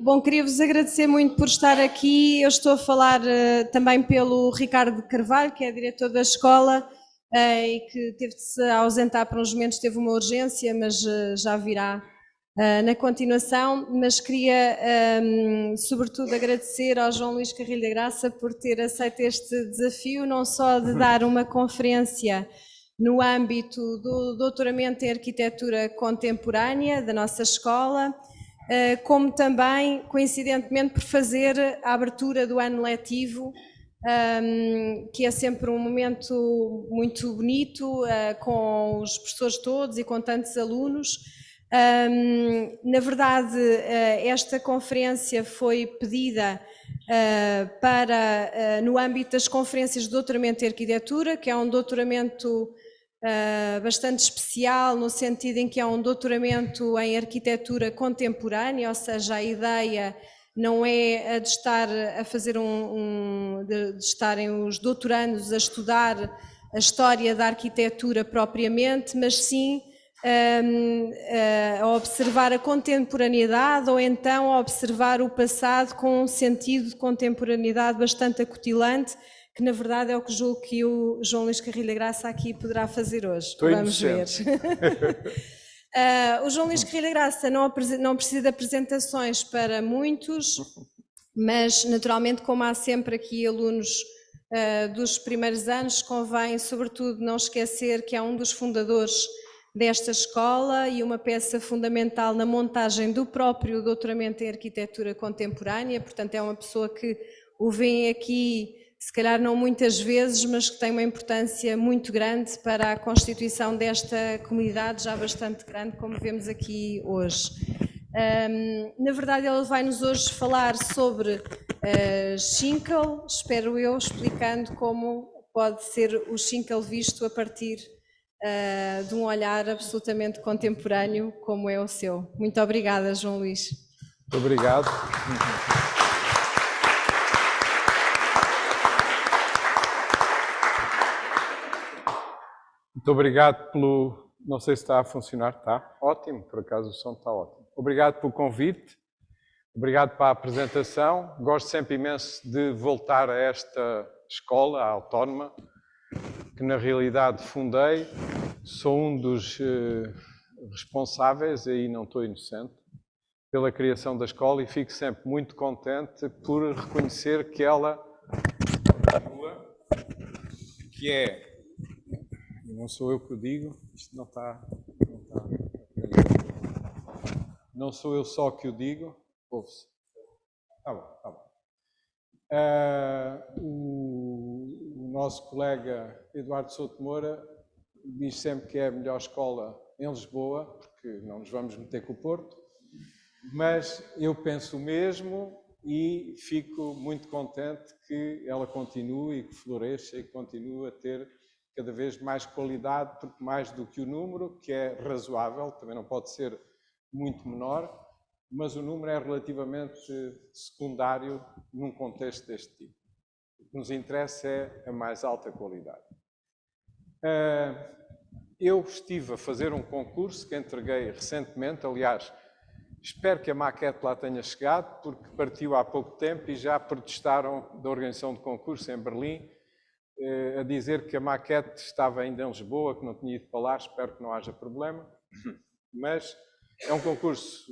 Bom, queria-vos agradecer muito por estar aqui. Eu estou a falar também pelo Ricardo Carvalho, que é diretor da escola e que teve de se ausentar por uns momentos, teve uma urgência, mas já virá na continuação. Mas queria, sobretudo, agradecer ao João Luís Carrilho da Graça por ter aceito este desafio, não só de dar uma conferência no âmbito do doutoramento em arquitetura contemporânea da nossa escola, como também, coincidentemente, por fazer a abertura do ano letivo, que é sempre um momento muito bonito, com os professores todos e com tantos alunos. Na verdade, esta conferência foi pedida no âmbito das conferências de doutoramento em arquitetura, que é um doutoramento bastante especial, no sentido em que é um doutoramento em arquitetura contemporânea, ou seja, a ideia não é a de estar a fazer de estarem os doutorandos a estudar a história da arquitetura propriamente, mas sim a observar a contemporaneidade ou então a observar o passado com um sentido de contemporaneidade bastante acutilante, que na verdade é o que julgo que o João Luís Carrilho da Graça aqui poderá fazer hoje. Estou Vamos inocente. ver. O João Luís Carrilho da Graça não precisa de apresentações para muitos, mas naturalmente, como há sempre aqui alunos dos primeiros anos, convém sobretudo não esquecer que é um dos fundadores desta escola e uma peça fundamental na montagem do próprio doutoramento em arquitetura contemporânea. Portanto, é uma pessoa que o vem aqui, se calhar não muitas vezes, mas que tem uma importância muito grande para a constituição desta comunidade, já bastante grande, como vemos aqui hoje. Na verdade, ele vai-nos hoje falar sobre Schinkel, espero eu, explicando como pode ser o Schinkel visto a partir de um olhar absolutamente contemporâneo, como é o seu. Muito obrigada, João Luís. Muito obrigado. Muito obrigado pelo... Não sei se está a funcionar. Está? Ótimo, por acaso o som está ótimo. Obrigado pelo convite. Obrigado pela apresentação. Gosto sempre imenso de voltar a esta escola, a Autónoma, que na realidade fundei. Sou um dos responsáveis, aí não estou inocente, pela criação da escola e fico sempre muito contente por reconhecer que ela continua, que é... Não sou eu que o digo, isto não está... Não sou eu só que o digo, ouve-se. Está bom, está bom. O nosso colega Eduardo Souto Moura diz sempre que é a melhor escola em Lisboa, porque não nos vamos meter com o Porto, mas eu penso o mesmo e fico muito contente que ela continue e que floresça e que continue a ter cada vez mais qualidade, porque mais do que o número, que é razoável, também não pode ser muito menor, mas o número é relativamente secundário num contexto deste tipo. O que nos interessa é a mais alta qualidade. Eu estive a fazer um concurso que entreguei recentemente, aliás, espero que a maquete lá tenha chegado, porque partiu há pouco tempo e já protestaram da organização de concurso em Berlim, a dizer que a maquete estava ainda em Lisboa, que não tinha ido para lá, espero que não haja problema, mas é um concurso,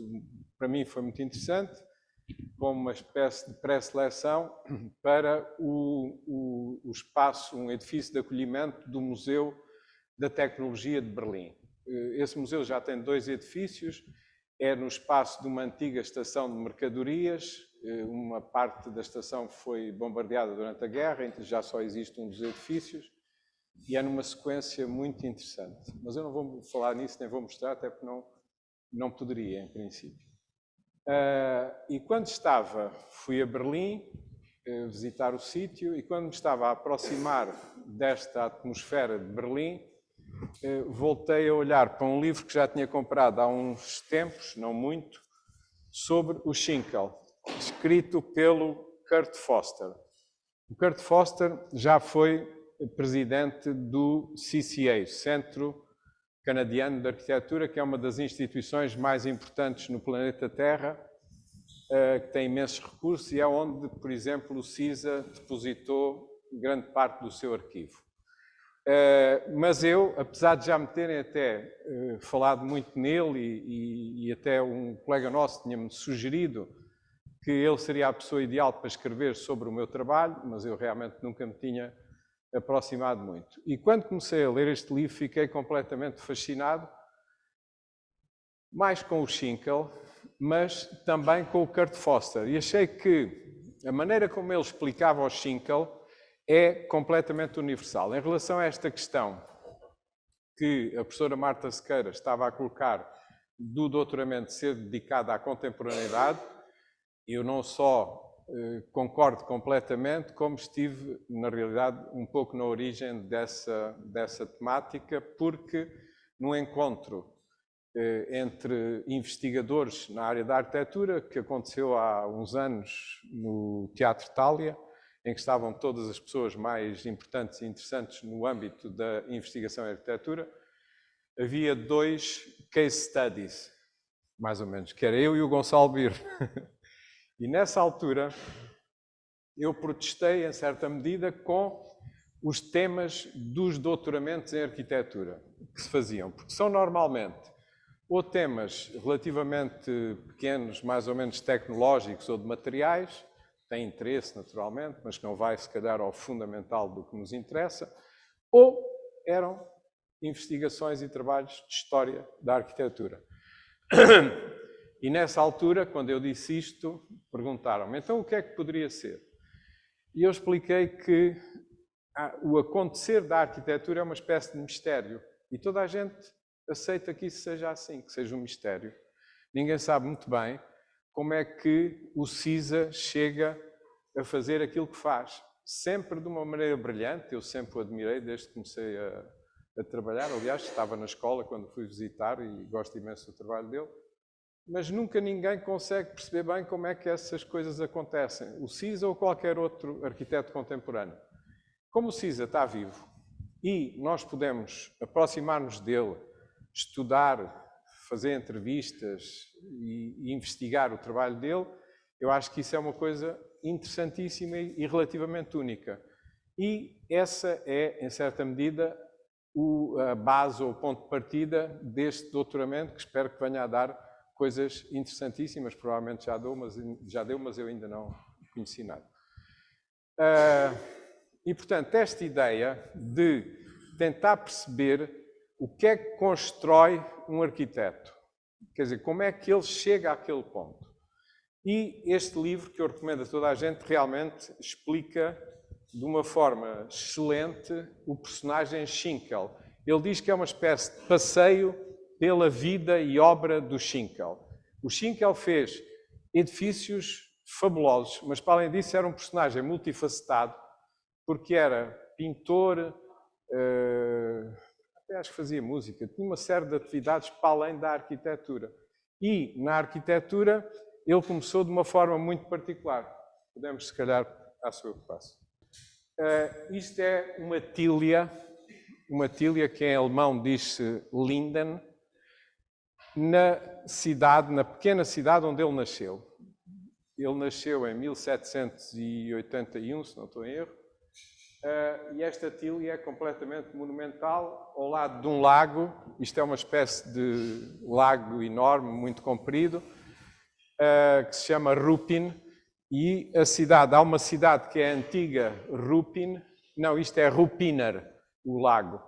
para mim foi muito interessante, como uma espécie de pré-seleção para o espaço, um edifício de acolhimento do Museu da Tecnologia de Berlim. Esse museu já tem 2 edifícios, é no espaço de uma antiga estação de mercadorias, uma parte da estação foi bombardeada durante a guerra, então já só existe um dos edifícios, e é numa sequência muito interessante. Mas eu não vou falar nisso, nem vou mostrar, até porque não poderia, em princípio. E quando fui a Berlim visitar o sítio, e quando me estava a aproximar desta atmosfera de Berlim, voltei a olhar para um livro que já tinha comprado há uns tempos, não muito, sobre o Schinkel, escrito pelo Kurt Foster. O Kurt Foster já foi presidente do CCA, Centro Canadiano de Arquitetura, que é uma das instituições mais importantes no planeta Terra que tem imensos recursos e é onde, por exemplo, o CISA depositou grande parte do seu arquivo. Mas eu, apesar de já me terem até falado muito nele e até um colega nosso tinha-me sugerido que ele seria a pessoa ideal para escrever sobre o meu trabalho, mas eu realmente nunca me tinha aproximado muito. E quando comecei a ler este livro, fiquei completamente fascinado, mais com o Schinkel, mas também com o Kurt Foster. E achei que a maneira como ele explicava o Schinkel é completamente universal. Em relação a esta questão que a professora Marta Sequeira estava a colocar do doutoramento ser dedicado à contemporaneidade, eu não só concordo completamente, como estive, na realidade, um pouco na origem dessa temática, porque num encontro entre investigadores na área da arquitetura, que aconteceu há uns anos no Teatro Thalia, em que estavam todas as pessoas mais importantes e interessantes no âmbito da investigação em arquitetura, havia 2 case studies, mais ou menos, que era eu e o Gonçalo Bir. E nessa altura eu protestei, em certa medida, com os temas dos doutoramentos em arquitetura que se faziam, porque são normalmente ou temas relativamente pequenos, mais ou menos tecnológicos ou de materiais, têm interesse naturalmente, mas que não vai se calhar ao fundamental do que nos interessa, ou eram investigações e trabalhos de história da arquitetura. E nessa altura, quando eu disse isto, perguntaram-me, então o que é que poderia ser? E eu expliquei que o acontecer da arquitetura é uma espécie de mistério, e toda a gente aceita que isso seja assim, que seja um mistério. Ninguém sabe muito bem como é que o CISA chega a fazer aquilo que faz. Sempre de uma maneira brilhante, eu sempre o admirei desde que comecei a trabalhar. Aliás, estava na escola quando fui visitar e gosto imenso do trabalho dele. Mas nunca ninguém consegue perceber bem como é que essas coisas acontecem. O CISA ou qualquer outro arquiteto contemporâneo. Como o CISA está vivo e nós podemos aproximar-nos dele, estudar, fazer entrevistas e investigar o trabalho dele, eu acho que isso é uma coisa interessantíssima e relativamente única. E essa é, em certa medida, a base ou o ponto de partida deste doutoramento, que espero que venha a dar coisas interessantíssimas. Provavelmente já deu, mas eu ainda não conheci nada. E, portanto, esta ideia de tentar perceber o que é que constrói um arquiteto? Quer dizer, como é que ele chega àquele ponto? E este livro, que eu recomendo a toda a gente, realmente explica de uma forma excelente o personagem Schinkel. Ele diz que é uma espécie de passeio pela vida e obra do Schinkel. O Schinkel fez edifícios fabulosos, mas para além disso era um personagem multifacetado, porque era pintor, até acho que fazia música, tinha uma série de atividades para além da arquitetura. E na arquitetura ele começou de uma forma muito particular. Podemos, se calhar, sou eu que passo. Isto é uma tilha que em alemão diz-se Linden, na pequena cidade onde ele nasceu. Ele nasceu em 1781, se não estou em erro, e esta tilha é completamente monumental, ao lado de um lago. Isto é uma espécie de lago enorme, muito comprido, que se chama Ruppin, e há uma cidade que é a antiga Ruppin, não, isto é Ruppiner, o lago.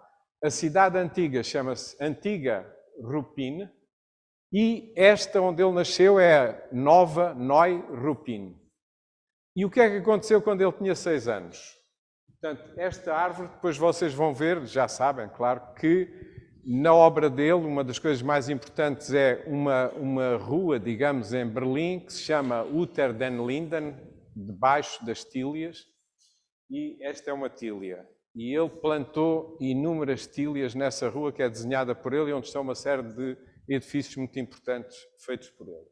A cidade antiga chama-se Antiga Ruppin, e esta onde ele nasceu é Nova Neu Ruppin. E o que é que aconteceu quando ele tinha 6 anos? Portanto, esta árvore, depois vocês vão ver, já sabem, claro, que na obra dele, uma das coisas mais importantes é uma rua, digamos, em Berlim, que se chama Unter den Linden, debaixo das tílias, e esta é uma tília. E ele plantou inúmeras tílias nessa rua, que é desenhada por ele, e onde estão uma série de edifícios muito importantes feitos por ele.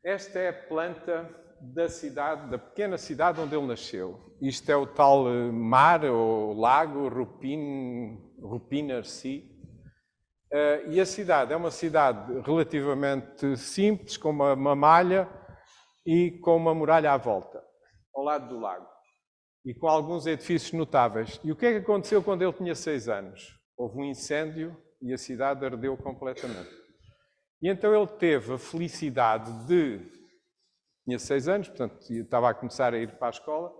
Esta é a planta da cidade, da pequena cidade onde ele nasceu. Isto é o tal mar ou lago Ruppiner See. E a cidade é uma cidade relativamente simples, com uma malha, e com uma muralha à volta, ao lado do lago, e com alguns edifícios notáveis. E o que é que aconteceu quando ele tinha 6 anos? Houve um incêndio e a cidade ardeu completamente. E então ele teve a felicidade de... Tinha 6 anos, portanto estava a começar a ir para a escola,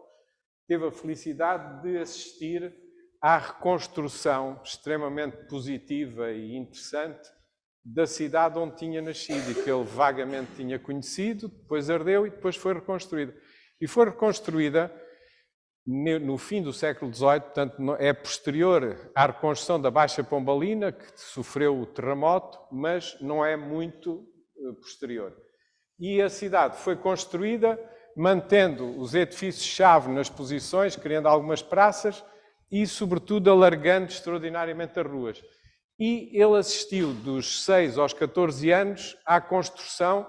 teve a felicidade de assistir à reconstrução extremamente positiva e interessante da cidade onde tinha nascido e que ele vagamente tinha conhecido, depois ardeu e depois foi reconstruída. E foi reconstruída no fim do século XVIII, portanto é posterior à reconstrução da Baixa Pombalina, que sofreu o terremoto, mas não é muito posterior. E a cidade foi construída mantendo os edifícios-chave nas posições, criando algumas praças e, sobretudo, alargando extraordinariamente as ruas. E ele assistiu dos 6 aos 14 anos à construção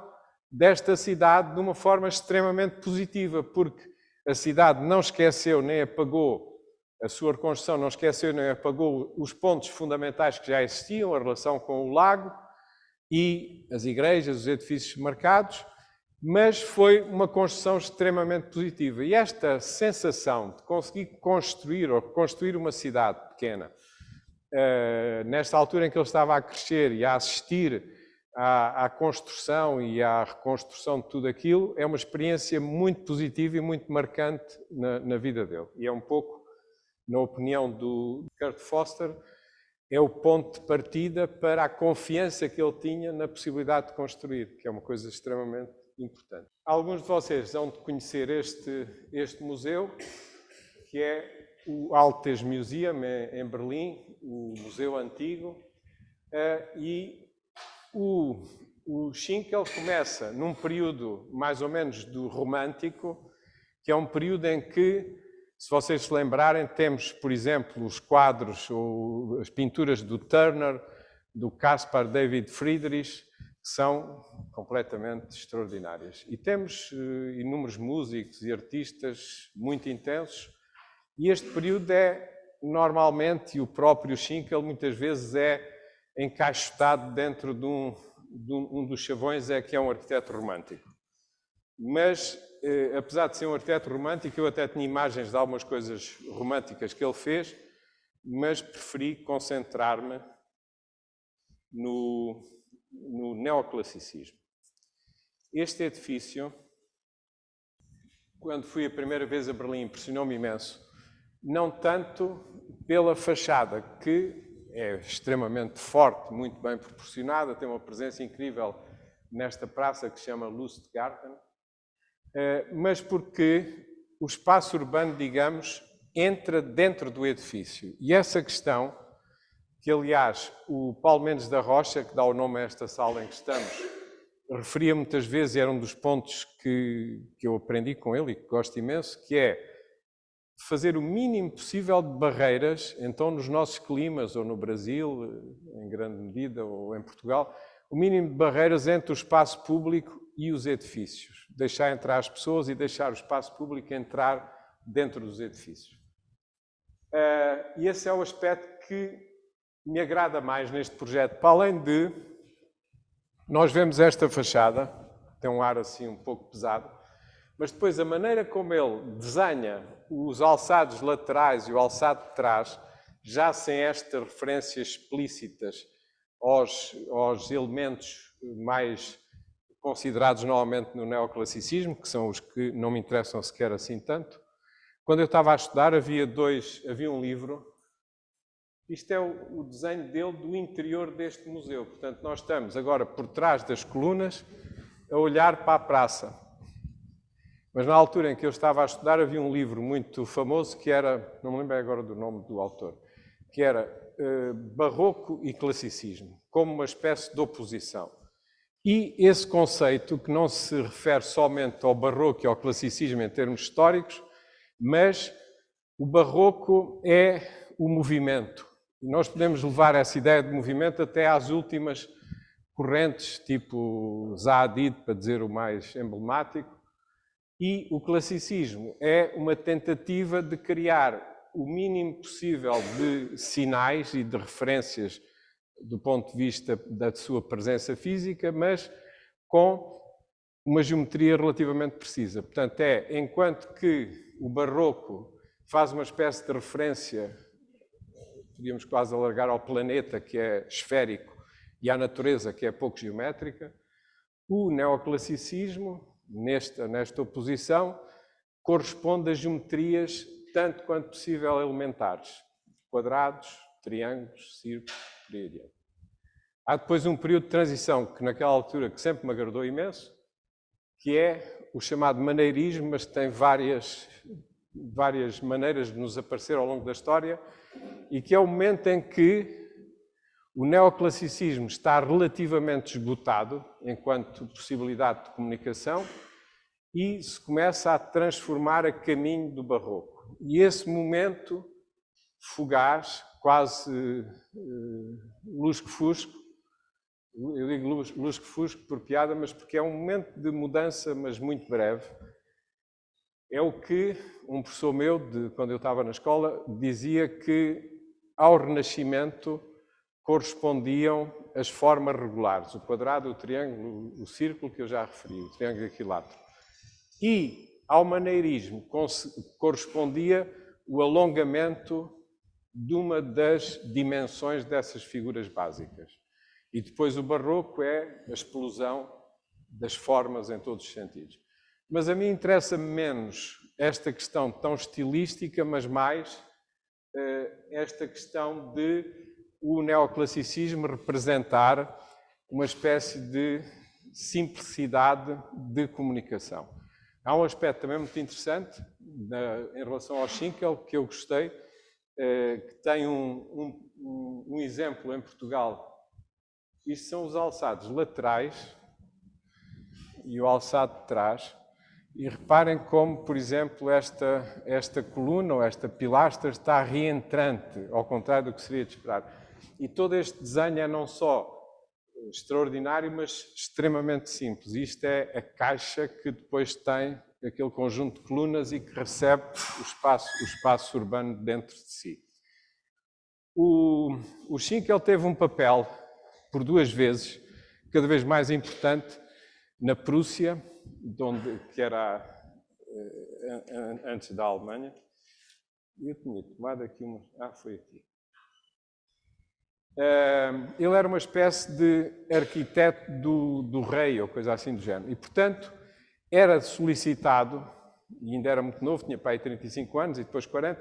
desta cidade de uma forma extremamente positiva, porque a cidade não esqueceu nem apagou, a sua reconstrução não esqueceu nem apagou os pontos fundamentais que já existiam, a relação com o lago e as igrejas, os edifícios marcados, mas foi uma construção extremamente positiva. E esta sensação de conseguir construir ou reconstruir uma cidade pequena, nesta altura em que ele estava a crescer e a assistir à construção e à reconstrução de tudo aquilo, é uma experiência muito positiva e muito marcante na vida dele. E é um pouco, na opinião do Kurt Foster, é o ponto de partida para a confiança que ele tinha na possibilidade de construir, que é uma coisa extremamente importante. Alguns de vocês vão de conhecer este museu, que é o Altes Museum em Berlim, o Museu Antigo, e o Schinkel começa num período mais ou menos do romântico, que é um período em que, se vocês se lembrarem, temos, por exemplo, os quadros ou as pinturas do Turner, do Caspar David Friedrich, que são completamente extraordinárias. E temos inúmeros músicos e artistas muito intensos, e este período é, normalmente, e o próprio Schinkel muitas vezes é encaixotado dentro de um dos chavões, que é um arquiteto romântico. Mas, apesar de ser um arquiteto romântico, eu até tinha imagens de algumas coisas românticas que ele fez, mas preferi concentrar-me no neoclassicismo. Este edifício, quando fui a primeira vez a Berlim, impressionou-me imenso, não tanto pela fachada, que é extremamente forte, muito bem proporcionada, tem uma presença incrível nesta praça que se chama Lustgarten, mas porque o espaço urbano, digamos, entra dentro do edifício. E essa questão, que aliás o Paulo Mendes da Rocha, que dá o nome a esta sala em que estamos, referia muitas vezes, era um dos pontos que eu aprendi com ele e que gosto imenso, que é fazer o mínimo possível de barreiras, então nos nossos climas, ou no Brasil, em grande medida, ou em Portugal, o mínimo de barreiras entre o espaço público e os edifícios. Deixar entrar as pessoas e deixar o espaço público entrar dentro dos edifícios. E esse é o aspecto que me agrada mais neste projeto. Para além de, nós vemos esta fachada, tem um ar assim um pouco pesado, mas depois a maneira como ele desenha os alçados laterais e o alçado de trás, já sem estas referências explícitas aos elementos mais considerados normalmente no neoclassicismo, que são os que não me interessam sequer assim tanto. Quando eu estava a estudar, havia um livro. Isto é o desenho dele do interior deste museu. Portanto, nós estamos agora por trás das colunas a olhar para a praça. Mas na altura em que eu estava a estudar, havia um livro muito famoso que era, não me lembro agora do nome do autor, que era Barroco e Classicismo, como uma espécie de oposição. E esse conceito, que não se refere somente ao Barroco e ao Classicismo em termos históricos, mas o Barroco é o movimento. E nós podemos levar essa ideia de movimento até às últimas correntes, tipo Zaha Hadid, para dizer o mais emblemático. E o classicismo é uma tentativa de criar o mínimo possível de sinais e de referências do ponto de vista da sua presença física, mas com uma geometria relativamente precisa. Portanto, enquanto que o barroco faz uma espécie de referência, podíamos quase alargar ao planeta, que é esférico, e à natureza, que é pouco geométrica, o neoclassicismo, nesta oposição, corresponde a geometrias tanto quanto possível elementares. Quadrados, triângulos, círculos, por aí adiante. Há depois um período de transição que naquela altura que sempre me agradou imenso, que é o chamado maneirismo, mas tem várias maneiras de nos aparecer ao longo da história, e que é o momento em que o neoclassicismo está relativamente esgotado enquanto possibilidade de comunicação e se começa a transformar a caminho do barroco. E esse momento fugaz, quase lusco-fusco, eu digo lusco-fusco por piada, mas porque é um momento de mudança, mas muito breve. É o que um professor meu, quando eu estava na escola, dizia que ao Renascimento correspondiam as formas regulares, o quadrado, o triângulo, o círculo, que eu já referi, o triângulo equilátero. E ao maneirismo correspondia o alongamento de uma das dimensões dessas figuras básicas. E depois o barroco é a explosão das formas em todos os sentidos. Mas a mim interessa menos esta questão tão estilística, mas mais esta questão de o neoclassicismo representar uma espécie de simplicidade de comunicação. Há um aspecto também muito interessante em relação ao Schinkel, que eu gostei, que tem um exemplo em Portugal. Isto são os alçados laterais e o alçado de trás. E reparem como, por exemplo, esta coluna ou esta pilastra está reentrante, ao contrário do que seria de esperar. E todo este desenho é não só extraordinário, mas extremamente simples. Isto é a caixa que depois tem aquele conjunto de colunas e que recebe o espaço urbano dentro de si. O Schinkel teve um papel, por duas vezes, cada vez mais importante, na Prússia, que era antes da Alemanha. Eu tinha tomado aqui uma... foi aqui. Ele era uma espécie de arquiteto do rei, ou coisa assim do género. E, portanto, era solicitado, e ainda era muito novo, tinha para aí 35 anos e depois 40,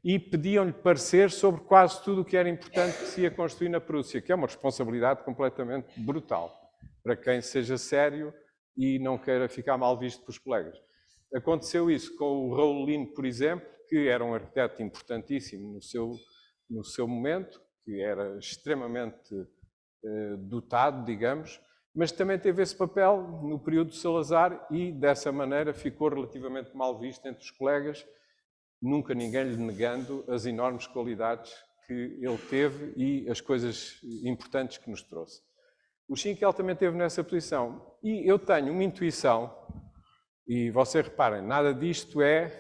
e pediam-lhe parecer sobre quase tudo o que era importante que se ia construir na Prússia, que é uma responsabilidade completamente brutal para quem seja sério e não queira ficar mal visto pelos colegas. Aconteceu isso com o Raul Lino, por exemplo, que era um arquiteto importantíssimo no seu momento, que era extremamente dotado, digamos, mas também teve esse papel no período de Salazar e, dessa maneira, ficou relativamente mal visto entre os colegas, nunca ninguém lhe negando as enormes qualidades que ele teve e as coisas importantes que nos trouxe. O Schinkel também esteve nessa posição. E eu tenho uma intuição, e vocês reparem, nada disto é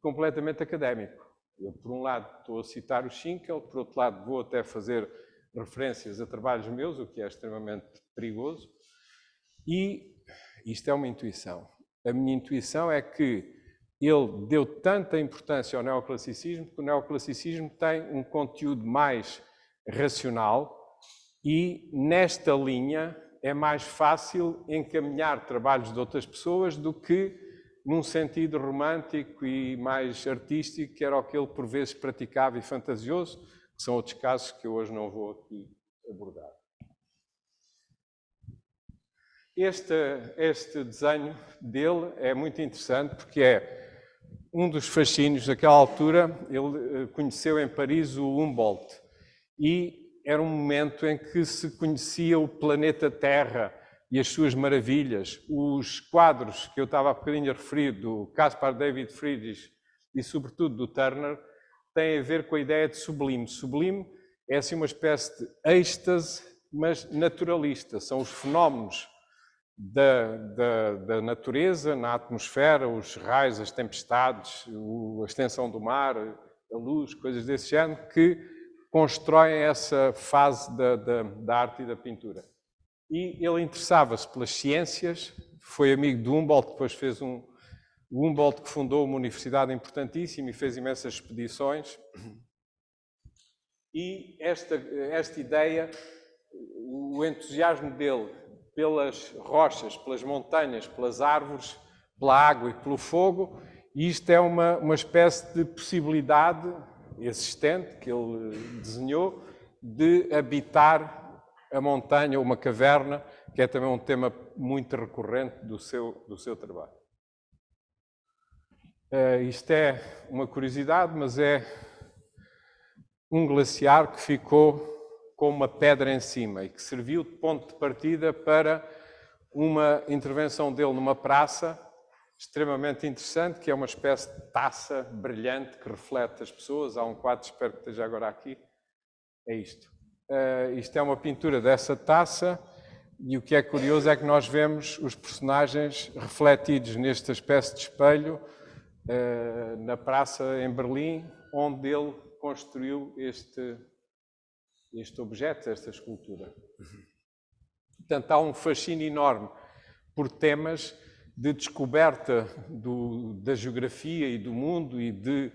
completamente académico. Eu, por um lado, estou a citar o Schinkel, por outro lado, vou até fazer referências a trabalhos meus, o que é extremamente perigoso. E isto é uma intuição. A minha intuição é que ele deu tanta importância ao neoclassicismo que o neoclassicismo tem um conteúdo mais racional e, nesta linha, é mais fácil encaminhar trabalhos de outras pessoas do que num sentido romântico e mais artístico, que era o que ele por vezes praticava e fantasioso, que são outros casos que eu hoje não vou aqui abordar. Este desenho dele é muito interessante porque é um dos fascínios daquela altura. Ele conheceu em Paris o Humboldt e era um momento em que se conhecia o planeta Terra e as suas maravilhas. Os quadros que eu estava há bocadinho a referir, do Caspar David Friedrich e sobretudo do Turner, têm a ver com a ideia de sublime. Sublime é assim uma espécie de êxtase, mas naturalista. São os fenómenos da natureza, na atmosfera, os raios, as tempestades, a extensão do mar, a luz, coisas desse género, que constroem essa fase da arte e da pintura. E ele interessava-se pelas ciências, foi amigo de Humboldt, depois fez o Humboldt que fundou uma universidade importantíssima e fez imensas expedições. E esta ideia, o entusiasmo dele pelas rochas, pelas montanhas, pelas árvores, pela água e pelo fogo, e isto é uma espécie de possibilidade existente que ele desenhou de habitar a montanha ou uma caverna, que é também um tema muito recorrente do seu trabalho. Isto é uma curiosidade, mas é um glaciar que ficou com uma pedra em cima e que serviu de ponto de partida para uma intervenção dele numa praça extremamente interessante, que é uma espécie de taça brilhante que reflete as pessoas. Há um quadro, espero que esteja agora aqui. É isto. Isto é uma pintura dessa taça e o que é curioso é que nós vemos os personagens refletidos nesta espécie de espelho na praça em Berlim, onde ele construiu este objeto, esta escultura. Portanto, há um fascínio enorme por temas de descoberta da geografia e do mundo e de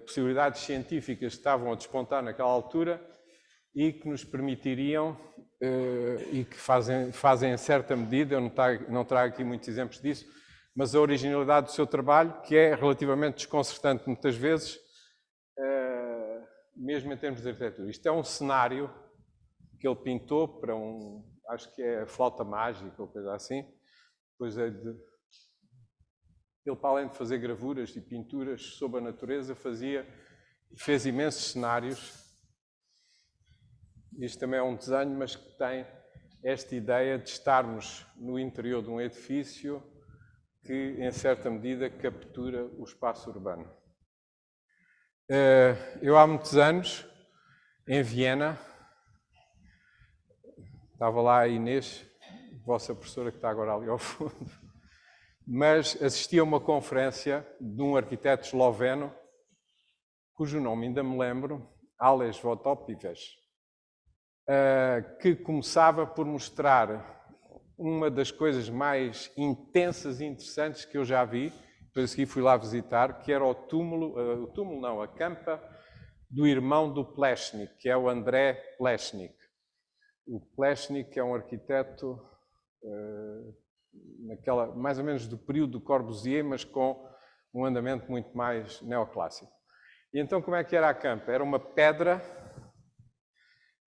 possibilidades científicas que estavam a despontar naquela altura e que nos permitiriam, e que fazem em certa medida, eu não trago aqui muitos exemplos disso, mas a originalidade do seu trabalho, que é relativamente desconcertante muitas vezes, mesmo em termos de arquitetura. Isto é um cenário que ele pintou para acho que é a flauta mágica ou coisa assim. Depois ele, para além de fazer gravuras e pinturas sobre a natureza, fez imensos cenários. Isto também é um desenho, mas que tem esta ideia de estarmos no interior de um edifício que, em certa medida, captura o espaço urbano. Eu há muitos anos, em Viena, estava lá a Inês, vossa professora que está agora ali ao fundo, mas assisti a uma conferência de um arquiteto esloveno, cujo nome ainda me lembro, Aleš Vodopiveš, que começava por mostrar uma das coisas mais intensas e interessantes que eu já vi. Depois a seguir fui lá visitar, que era a campa do irmão do Plečnik, que é o André Plečnik. O Plečnik é um arquiteto mais ou menos do período do Corbusier, mas com um andamento muito mais neoclássico. E então como é que era a campa? Era uma pedra,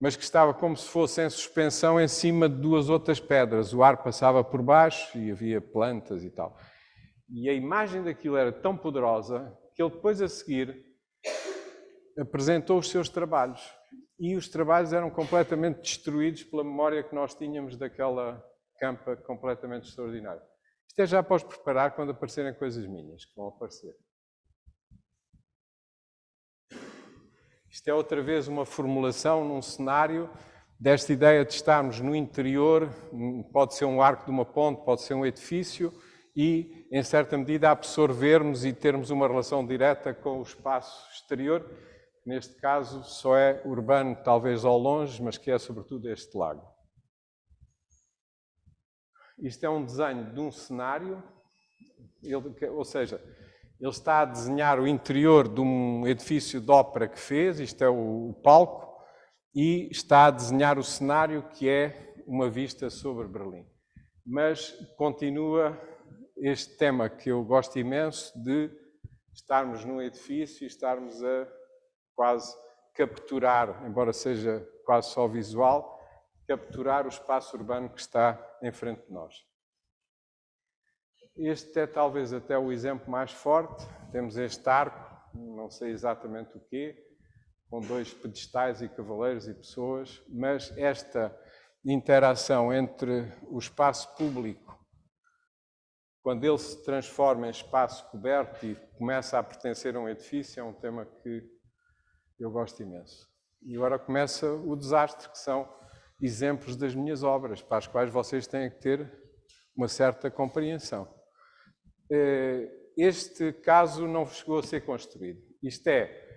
mas que estava como se fosse em suspensão em cima de duas outras pedras. O ar passava por baixo e havia plantas e tal. E a imagem daquilo era tão poderosa que ele depois a seguir apresentou os seus trabalhos. E os trabalhos eram completamente destruídos pela memória que nós tínhamos daquela campa completamente extraordinária. Isto é já para os preparar quando aparecerem coisas minhas, que vão aparecer. Isto é outra vez uma formulação num cenário desta ideia de estarmos no interior, pode ser um arco de uma ponte, pode ser um edifício, e, em certa medida, absorvermos e termos uma relação direta com o espaço exterior, que neste caso só é urbano, talvez ao longe, mas que é sobretudo este lago. Isto é um desenho de um cenário, ou seja, ele está a desenhar o interior de um edifício de ópera que fez, isto é o palco, e está a desenhar o cenário que é uma vista sobre Berlim. Mas continua este tema que eu gosto imenso de estarmos num edifício e estarmos a quase capturar, embora seja quase só visual, capturar o espaço urbano que está em frente de nós. Este é talvez até o exemplo mais forte. Temos este arco, não sei exatamente o quê, com dois pedestais e cavaleiros e pessoas, mas esta interação entre o espaço público, quando ele se transforma em espaço coberto e começa a pertencer a um edifício, é um tema que eu gosto imenso. E agora começa o desastre, que são exemplos das minhas obras, para as quais vocês têm que ter uma certa compreensão. Este caso não chegou a ser construído. Isto é,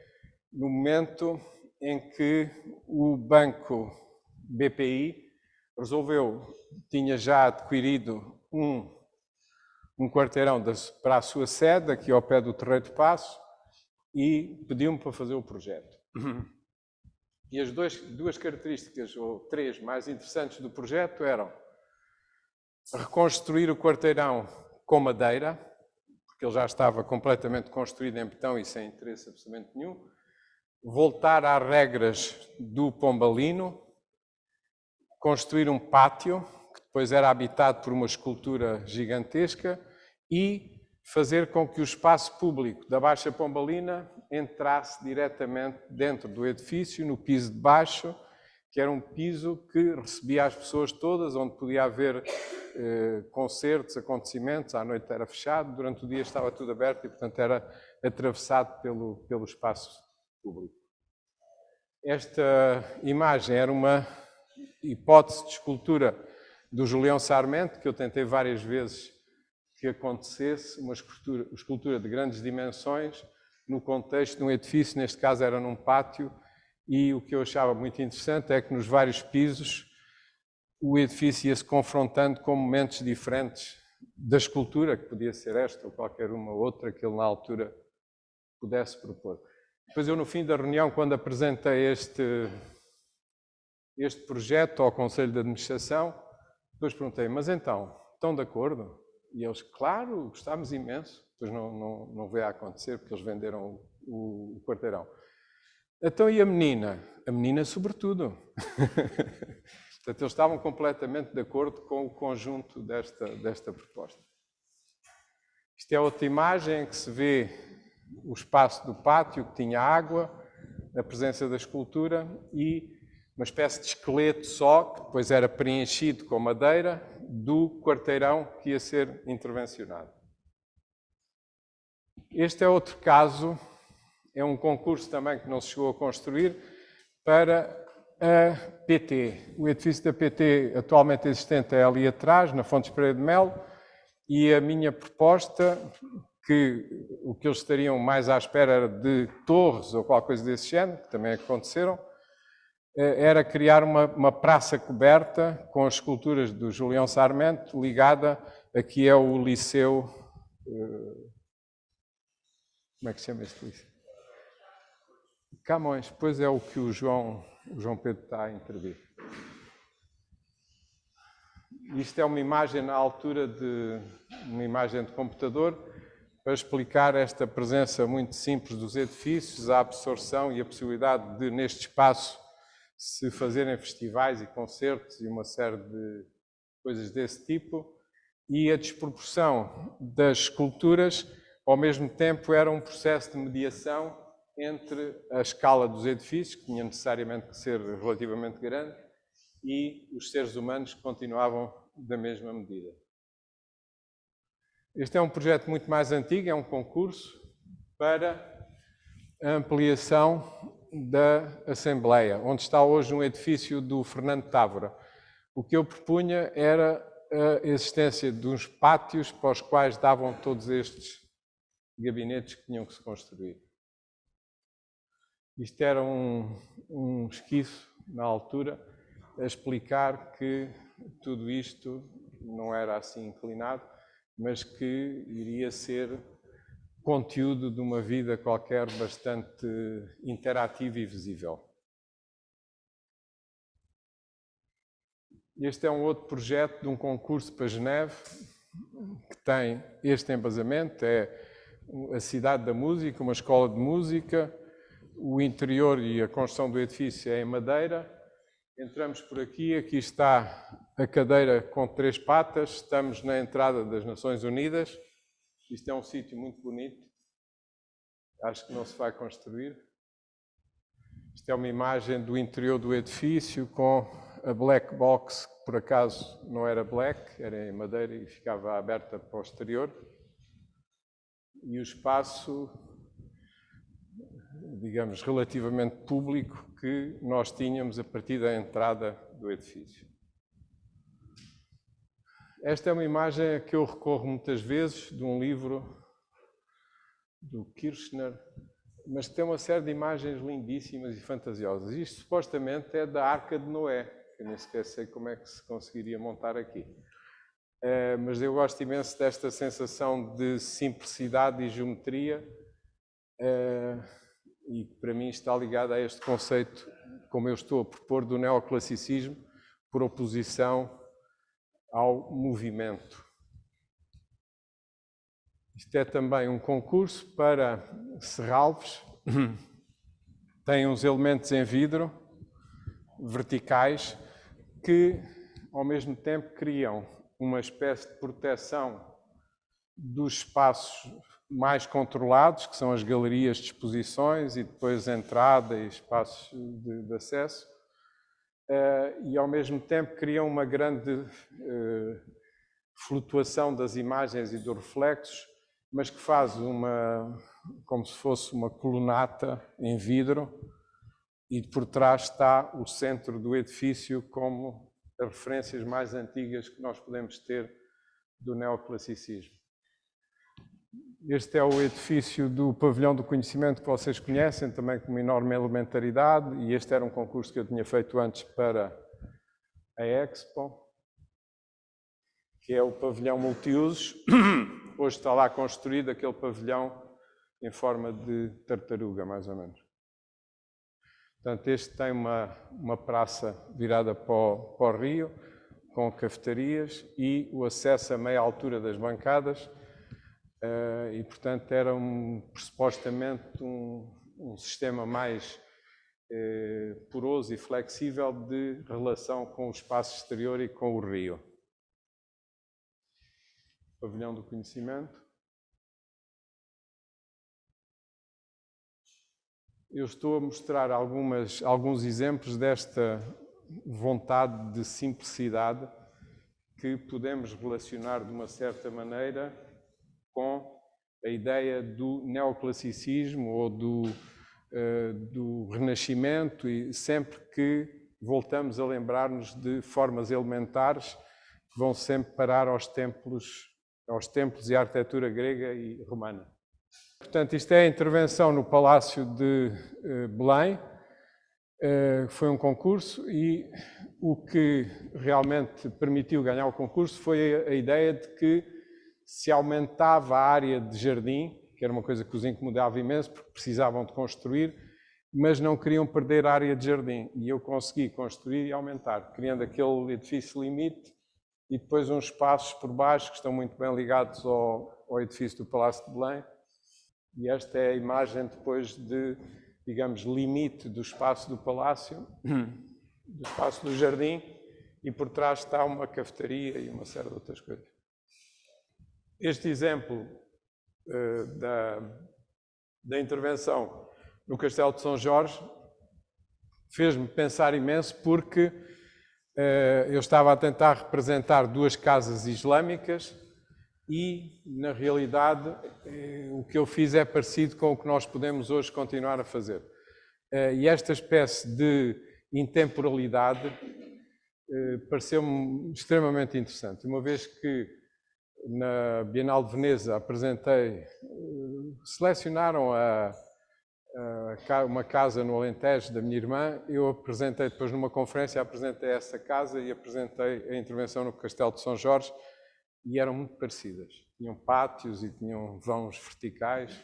no momento em que o banco BPI tinha já adquirido um um quarteirão para a sua sede, aqui ao pé do Terreiro de Paço, e pediu-me para fazer o projeto. E as duas características, ou três, mais interessantes do projeto eram reconstruir o quarteirão com madeira, porque ele já estava completamente construído em betão e sem interesse absolutamente nenhum, voltar às regras do Pombalino, construir um pátio, que depois era habitado por uma escultura gigantesca, e fazer com que o espaço público da Baixa Pombalina entrasse diretamente dentro do edifício, no piso de baixo, que era um piso que recebia as pessoas todas, onde podia haver concertos, acontecimentos, à noite era fechado, durante o dia estava tudo aberto e, portanto, era atravessado pelo espaço público. Esta imagem era uma hipótese de escultura do Julião Sarmento, que eu tentei várias vezes que acontecesse, uma escultura de grandes dimensões, no contexto de um edifício, neste caso era num pátio, e o que eu achava muito interessante é que nos vários pisos o edifício ia-se confrontando com momentos diferentes da escultura, que podia ser esta ou qualquer uma outra que ele na altura pudesse propor. Depois eu, no fim da reunião, quando apresentei este projeto ao Conselho de Administração, depois perguntei, mas então, estão de acordo? E eles, claro, gostámos imenso. Depois não veio a acontecer, porque eles venderam o quarteirão. Então, e a menina? A menina, sobretudo. Portanto, eles estavam completamente de acordo com o conjunto desta proposta. Isto é outra imagem em que se vê o espaço do pátio, que tinha água, a presença da escultura e uma espécie de esqueleto só, que depois era preenchido com madeira, do quarteirão que ia ser intervencionado. Este é outro caso, é um concurso também que não se chegou a construir, para a PT. O edifício da PT atualmente existente é ali atrás, na Fontes Pereira de Melo, e a minha proposta, que o que eles estariam mais à espera era de torres ou qualquer coisa desse género, que também aconteceram, era criar uma praça coberta com as esculturas do Julião Sarmento, ligada a que é o Liceu... Como é que se chama este liceu? Camões, pois é o que o João Pedro está a intervir. Isto é uma imagem na altura de uma imagem de computador para explicar esta presença muito simples dos edifícios, a absorção e a possibilidade de, neste espaço, se fazerem festivais e concertos e uma série de coisas desse tipo, e a desproporção das esculturas, ao mesmo tempo, era um processo de mediação entre a escala dos edifícios, que tinha necessariamente que ser relativamente grande, e os seres humanos que continuavam da mesma medida. Este é um projeto muito mais antigo, é um concurso para a ampliação da Assembleia, onde está hoje um edifício do Fernando Távora. O que eu propunha era a existência de uns pátios para os quais davam todos estes gabinetes que tinham que se construir. Isto era um esquiço, na altura, a explicar que tudo isto não era assim inclinado, mas que iria ser conteúdo de uma vida qualquer bastante interativa e visível. Este é um outro projeto de um concurso para Geneve, que tem este embasamento, é a Cidade da Música, uma escola de música, o interior e a construção do edifício é em madeira. Entramos por aqui, aqui está a cadeira com 3 patas, estamos na entrada das Nações Unidas. Isto é um sítio muito bonito, acho que não se vai construir. Isto é uma imagem do interior do edifício com a black box, que por acaso não era black, era em madeira e ficava aberta para o exterior. E o espaço, digamos, relativamente público que nós tínhamos a partir da entrada do edifício. Esta é uma imagem a que eu recorro muitas vezes, de um livro do Kirchner, mas que tem uma série de imagens lindíssimas e fantasiosas. Isto supostamente é da Arca de Noé, que eu nem sequer sei como é que se conseguiria montar aqui. mas eu gosto imenso desta sensação de simplicidade e geometria, e para mim está ligado a este conceito, como eu estou a propor, do neoclassicismo, por oposição ao movimento. Isto é também um concurso para serralves, tem uns elementos em vidro, verticais, que ao mesmo tempo criam uma espécie de proteção dos espaços mais controlados, que são as galerias de exposições e depois entrada e espaços de acesso, e ao mesmo tempo criam uma grande flutuação das imagens e dos reflexos, mas que faz como se fosse uma colunata em vidro, e por trás está o centro do edifício como as referências mais antigas que nós podemos ter do neoclassicismo. Este é o edifício do Pavilhão do Conhecimento, que vocês conhecem, também com uma enorme elementaridade, e este era um concurso que eu tinha feito antes para a Expo, que é o pavilhão multiusos. Hoje está lá construído aquele pavilhão em forma de tartaruga, mais ou menos. Portanto, este tem uma praça virada para o rio, com cafetarias e o acesso a meia altura das bancadas, e, portanto, era supostamente um sistema mais poroso e flexível de relação com o espaço exterior e com o rio. Pavilhão do Conhecimento. Eu estou a mostrar alguns exemplos desta vontade de simplicidade que podemos relacionar de uma certa maneira com a ideia do neoclassicismo ou do Renascimento, e sempre que voltamos a lembrar-nos de formas elementares que vão sempre parar aos templos e à arquitetura grega e romana. Portanto, isto é a intervenção no Palácio de Belém, foi um concurso, e o que realmente permitiu ganhar o concurso foi a ideia de que se aumentava a área de jardim, que era uma coisa que os incomodava imenso, porque precisavam de construir, mas não queriam perder a área de jardim. E eu consegui construir e aumentar, criando aquele edifício limite e depois uns espaços por baixo que estão muito bem ligados ao edifício do Palácio de Belém. E esta é a imagem depois digamos, limite do espaço do palácio, do espaço do jardim, e por trás está uma cafetaria e uma série de outras coisas. Este exemplo da intervenção no Castelo de São Jorge fez-me pensar imenso, porque eu estava a tentar representar duas casas islâmicas e, na realidade, o que eu fiz é parecido com o que nós podemos hoje continuar a fazer. E esta espécie de intemporalidade pareceu-me extremamente interessante. Uma vez que na Bienal de Veneza selecionaram uma casa no Alentejo da minha irmã, eu apresentei depois numa conferência, apresentei essa casa e apresentei a intervenção no Castelo de São Jorge, e eram muito parecidas. Tinham pátios e tinham vãos verticais.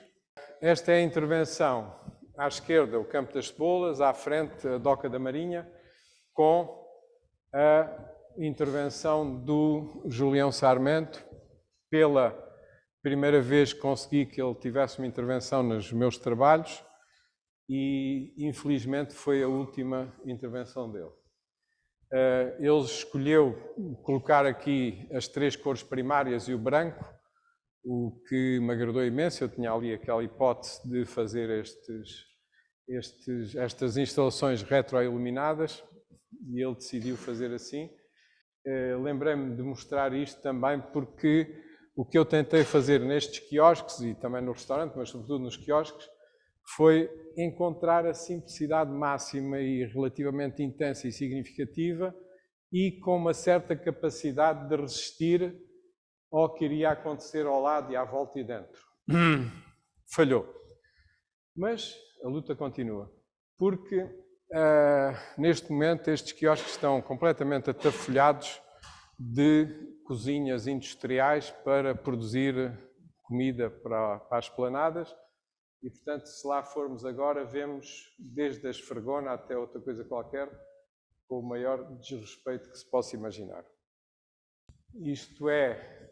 Esta é a intervenção. À esquerda, o Campo das Cebolas, à frente, a Doca da Marinha, com a intervenção do Julião Sarmento. Pela primeira vez consegui que ele tivesse uma intervenção nos meus trabalhos e, infelizmente, foi a última intervenção dele. Ele escolheu colocar aqui as três cores primárias e o branco, o que me agradou imenso. Eu tinha ali aquela hipótese de fazer estas instalações retroiluminadas e ele decidiu fazer assim. Lembrei-me de mostrar isto também porque o que eu tentei fazer nestes quiosques e também no restaurante, mas sobretudo nos quiosques, foi encontrar a simplicidade máxima e relativamente intensa e significativa, e com uma certa capacidade de resistir ao que iria acontecer ao lado e à volta e dentro. Falhou. Mas a luta continua, porque neste momento estes quiosques estão completamente atafolhados de cozinhas industriais para produzir comida para as esplanadas. E, portanto, se lá formos agora, vemos desde a esfregona até outra coisa qualquer, com o maior desrespeito que se possa imaginar. Isto é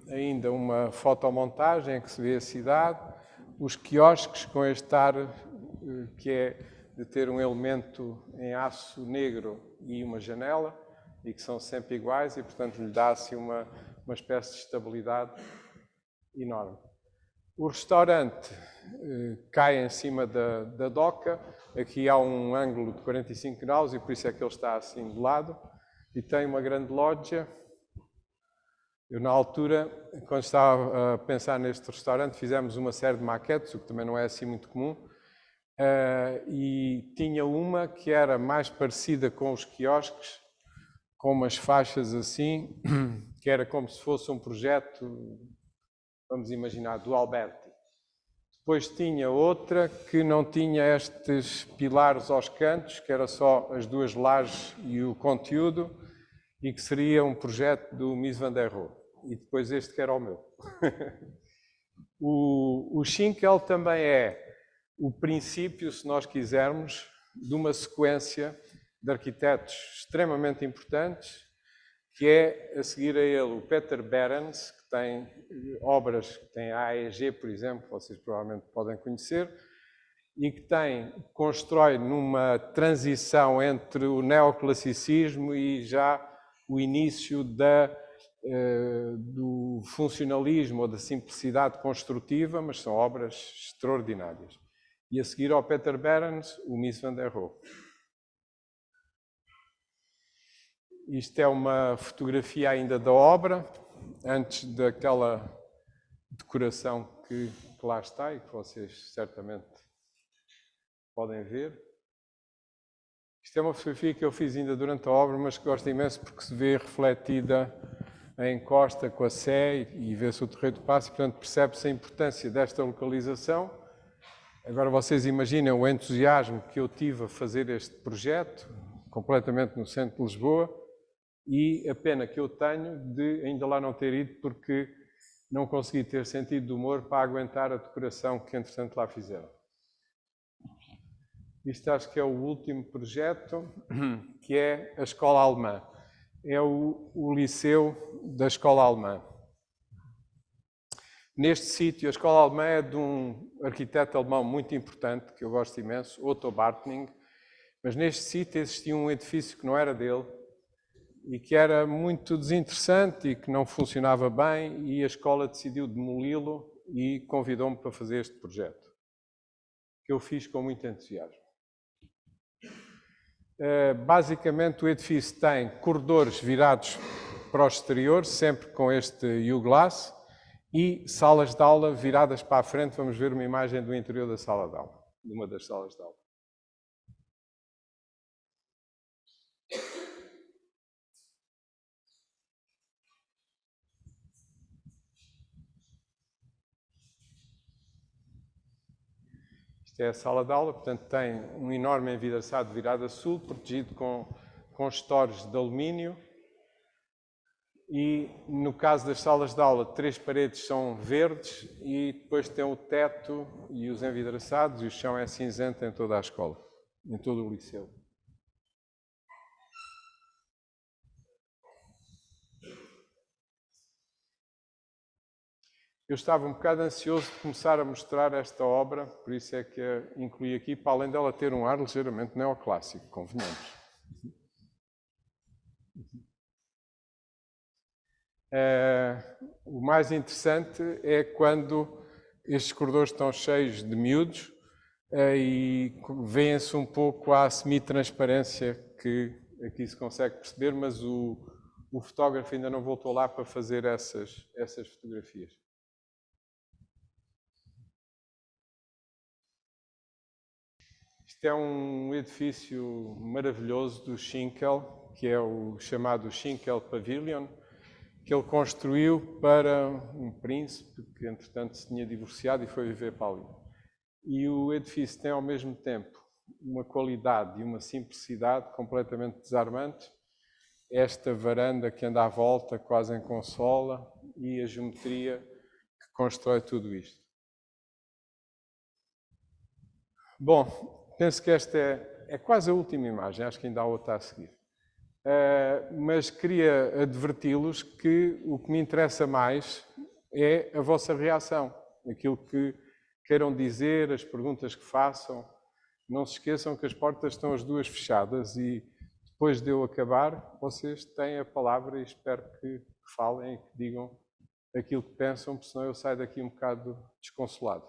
ainda uma fotomontagem em que se vê a cidade, os quiosques com este ar que é de ter um elemento em aço negro e uma janela, e que são sempre iguais e, portanto, lhe dá assim uma espécie de estabilidade enorme. O restaurante cai em cima da doca, aqui há um ângulo de 45 graus e por isso é que ele está assim de lado, e tem uma grande lógia. Eu, na altura, quando estava a pensar neste restaurante, fizemos uma série de maquetes, o que também não é assim muito comum, e tinha uma que era mais parecida com os quiosques, com umas faixas assim, que era como se fosse um projeto, vamos imaginar, do Alberti. Depois tinha outra que não tinha estes pilares aos cantos, que era só as duas lajes e o conteúdo, e que seria um projeto do Mies van der Rohe. E depois este que era o meu. O Schinkel também é o princípio, se nós quisermos, de uma sequência de arquitetos extremamente importantes, que é, a seguir a ele, o Peter Behrens, que tem obras, que tem a AEG, por exemplo, que vocês provavelmente podem conhecer, e que constrói numa transição entre o neoclassicismo e já o início do funcionalismo ou da simplicidade construtiva, mas são obras extraordinárias. E a seguir ao Peter Behrens, o Mies van der Rohe. Isto é uma fotografia ainda da obra, antes daquela decoração que lá está e que vocês certamente podem ver. Isto é uma fotografia que eu fiz ainda durante a obra, mas que gosto imenso porque se vê refletida a encosta com a Sé e vê-se o Terreiro do Paço, e portanto percebe-se a importância desta localização. Agora vocês imaginem o entusiasmo que eu tive a fazer este projeto, completamente no centro de Lisboa, e a pena que eu tenho de ainda lá não ter ido porque não consegui ter sentido de humor para aguentar a decoração que entretanto lá fizeram. Isto acho que é o último projeto, que é a Escola Alemã. É o liceu da Escola Alemã. Neste sítio, a Escola Alemã é de um arquiteto alemão muito importante, que eu gosto imenso, Otto Bartning, mas neste sítio existia um edifício que não era dele e que era muito desinteressante e que não funcionava bem, e a escola decidiu demoli-lo e convidou-me para fazer este projeto, que eu fiz com muito entusiasmo. Basicamente, o edifício tem corredores virados para o exterior, sempre com este U-Glass, e salas de aula viradas para a frente. Vamos ver uma imagem do interior da sala de aula, de uma das salas de aula. Isto é a sala de aula, portanto tem um enorme envidraçado virado a sul, protegido com estores de alumínio. E no caso das salas de aula, 3 paredes são verdes e depois tem o teto e os envidraçados, e o chão é cinzento em toda a escola, em todo o liceu. Eu estava um bocado ansioso de começar a mostrar esta obra, por isso é que a incluí aqui, para além dela ter um ar ligeiramente neoclássico, convenhamos. O mais interessante é quando estes corredores estão cheios de miúdos e vêem-se um pouco a semi-transparência que aqui se consegue perceber, mas o fotógrafo ainda não voltou lá para fazer essas fotografias. Isto é um edifício maravilhoso do Schinkel, que é o chamado Schinkel Pavilion, que ele construiu para um príncipe que, entretanto, se tinha divorciado e foi viver para ali. E o edifício tem, ao mesmo tempo, uma qualidade e uma simplicidade completamente desarmantes, esta varanda que anda à volta, quase em consola, e a geometria que constrói tudo isto. Bom, penso que esta é quase a última imagem, acho que ainda há outra a seguir. Mas queria adverti-los que o que me interessa mais é a vossa reação, aquilo que queiram dizer, as perguntas que façam. Não se esqueçam que as portas estão as duas fechadas e depois de eu acabar, vocês têm a palavra e espero que falem e que digam aquilo que pensam, porque senão eu saio daqui um bocado desconsolado.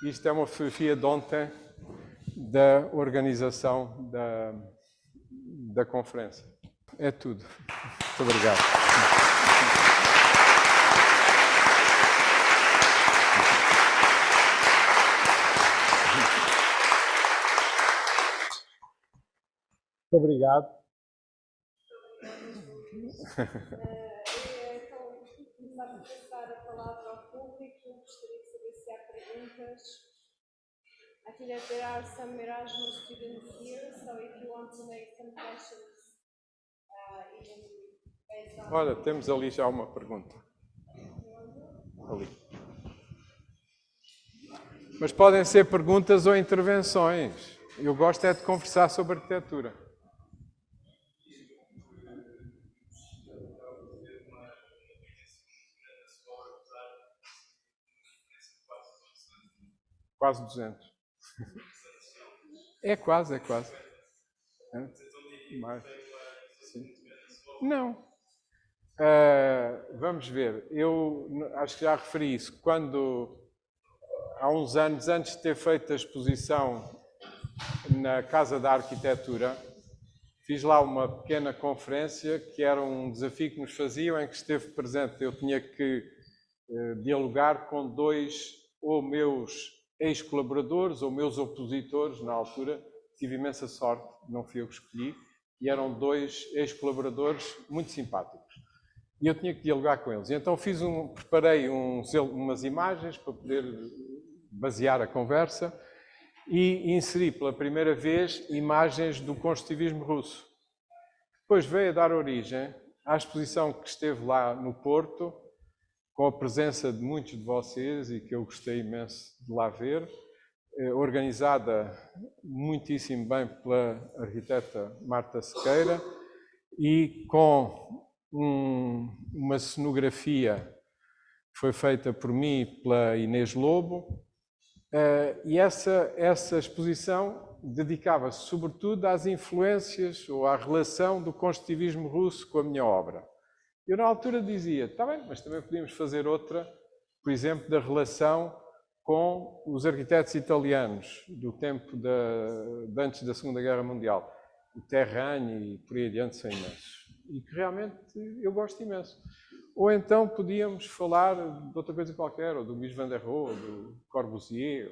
Isto é uma fotografia de ontem da organização da conferência. É tudo. Muito obrigado. Muito obrigado. Então, começar a passar a palavra ao público. Gostaria de saber se há perguntas. I think that there are some Erasmus students here, so if you want to make some questions, even based on... Olha, temos ali já uma pergunta. Ali. Mas podem ser perguntas ou intervenções. Eu gosto é de conversar sobre arquitetura. Quase 200. É quase. É? Mais. Sim. Não. Vamos ver. Eu acho que já referi isso. Quando, há uns anos, antes de ter feito a exposição na Casa da Arquitetura, fiz lá uma pequena conferência que era um desafio que nos faziam, em que esteve presente. Eu tinha que dialogar com dois ou meus ex-colaboradores ou meus opositores na altura. Tive imensa sorte, não fui eu que escolhi, e eram dois ex-colaboradores muito simpáticos. E eu tinha que dialogar com eles. E então preparei umas imagens para poder basear a conversa e inseri pela primeira vez imagens do construtivismo russo. Depois veio a dar origem à exposição que esteve lá no Porto, com a presença de muitos de vocês e que eu gostei imenso de lá ver, organizada muitíssimo bem pela arquiteta Marta Sequeira e com uma cenografia que foi feita por mim e pela Inês Lobo. E essa exposição dedicava-se sobretudo às influências ou à relação do construtivismo russo com a minha obra. Eu, na altura, dizia, está bem, mas também podíamos fazer outra, por exemplo, da relação com os arquitetos italianos do tempo de antes da Segunda Guerra Mundial. O Terragni e por aí adiante são imensos. E que realmente eu gosto imenso. Ou então podíamos falar de outra coisa qualquer, ou do Mies van der Rohe, ou do Corbusier,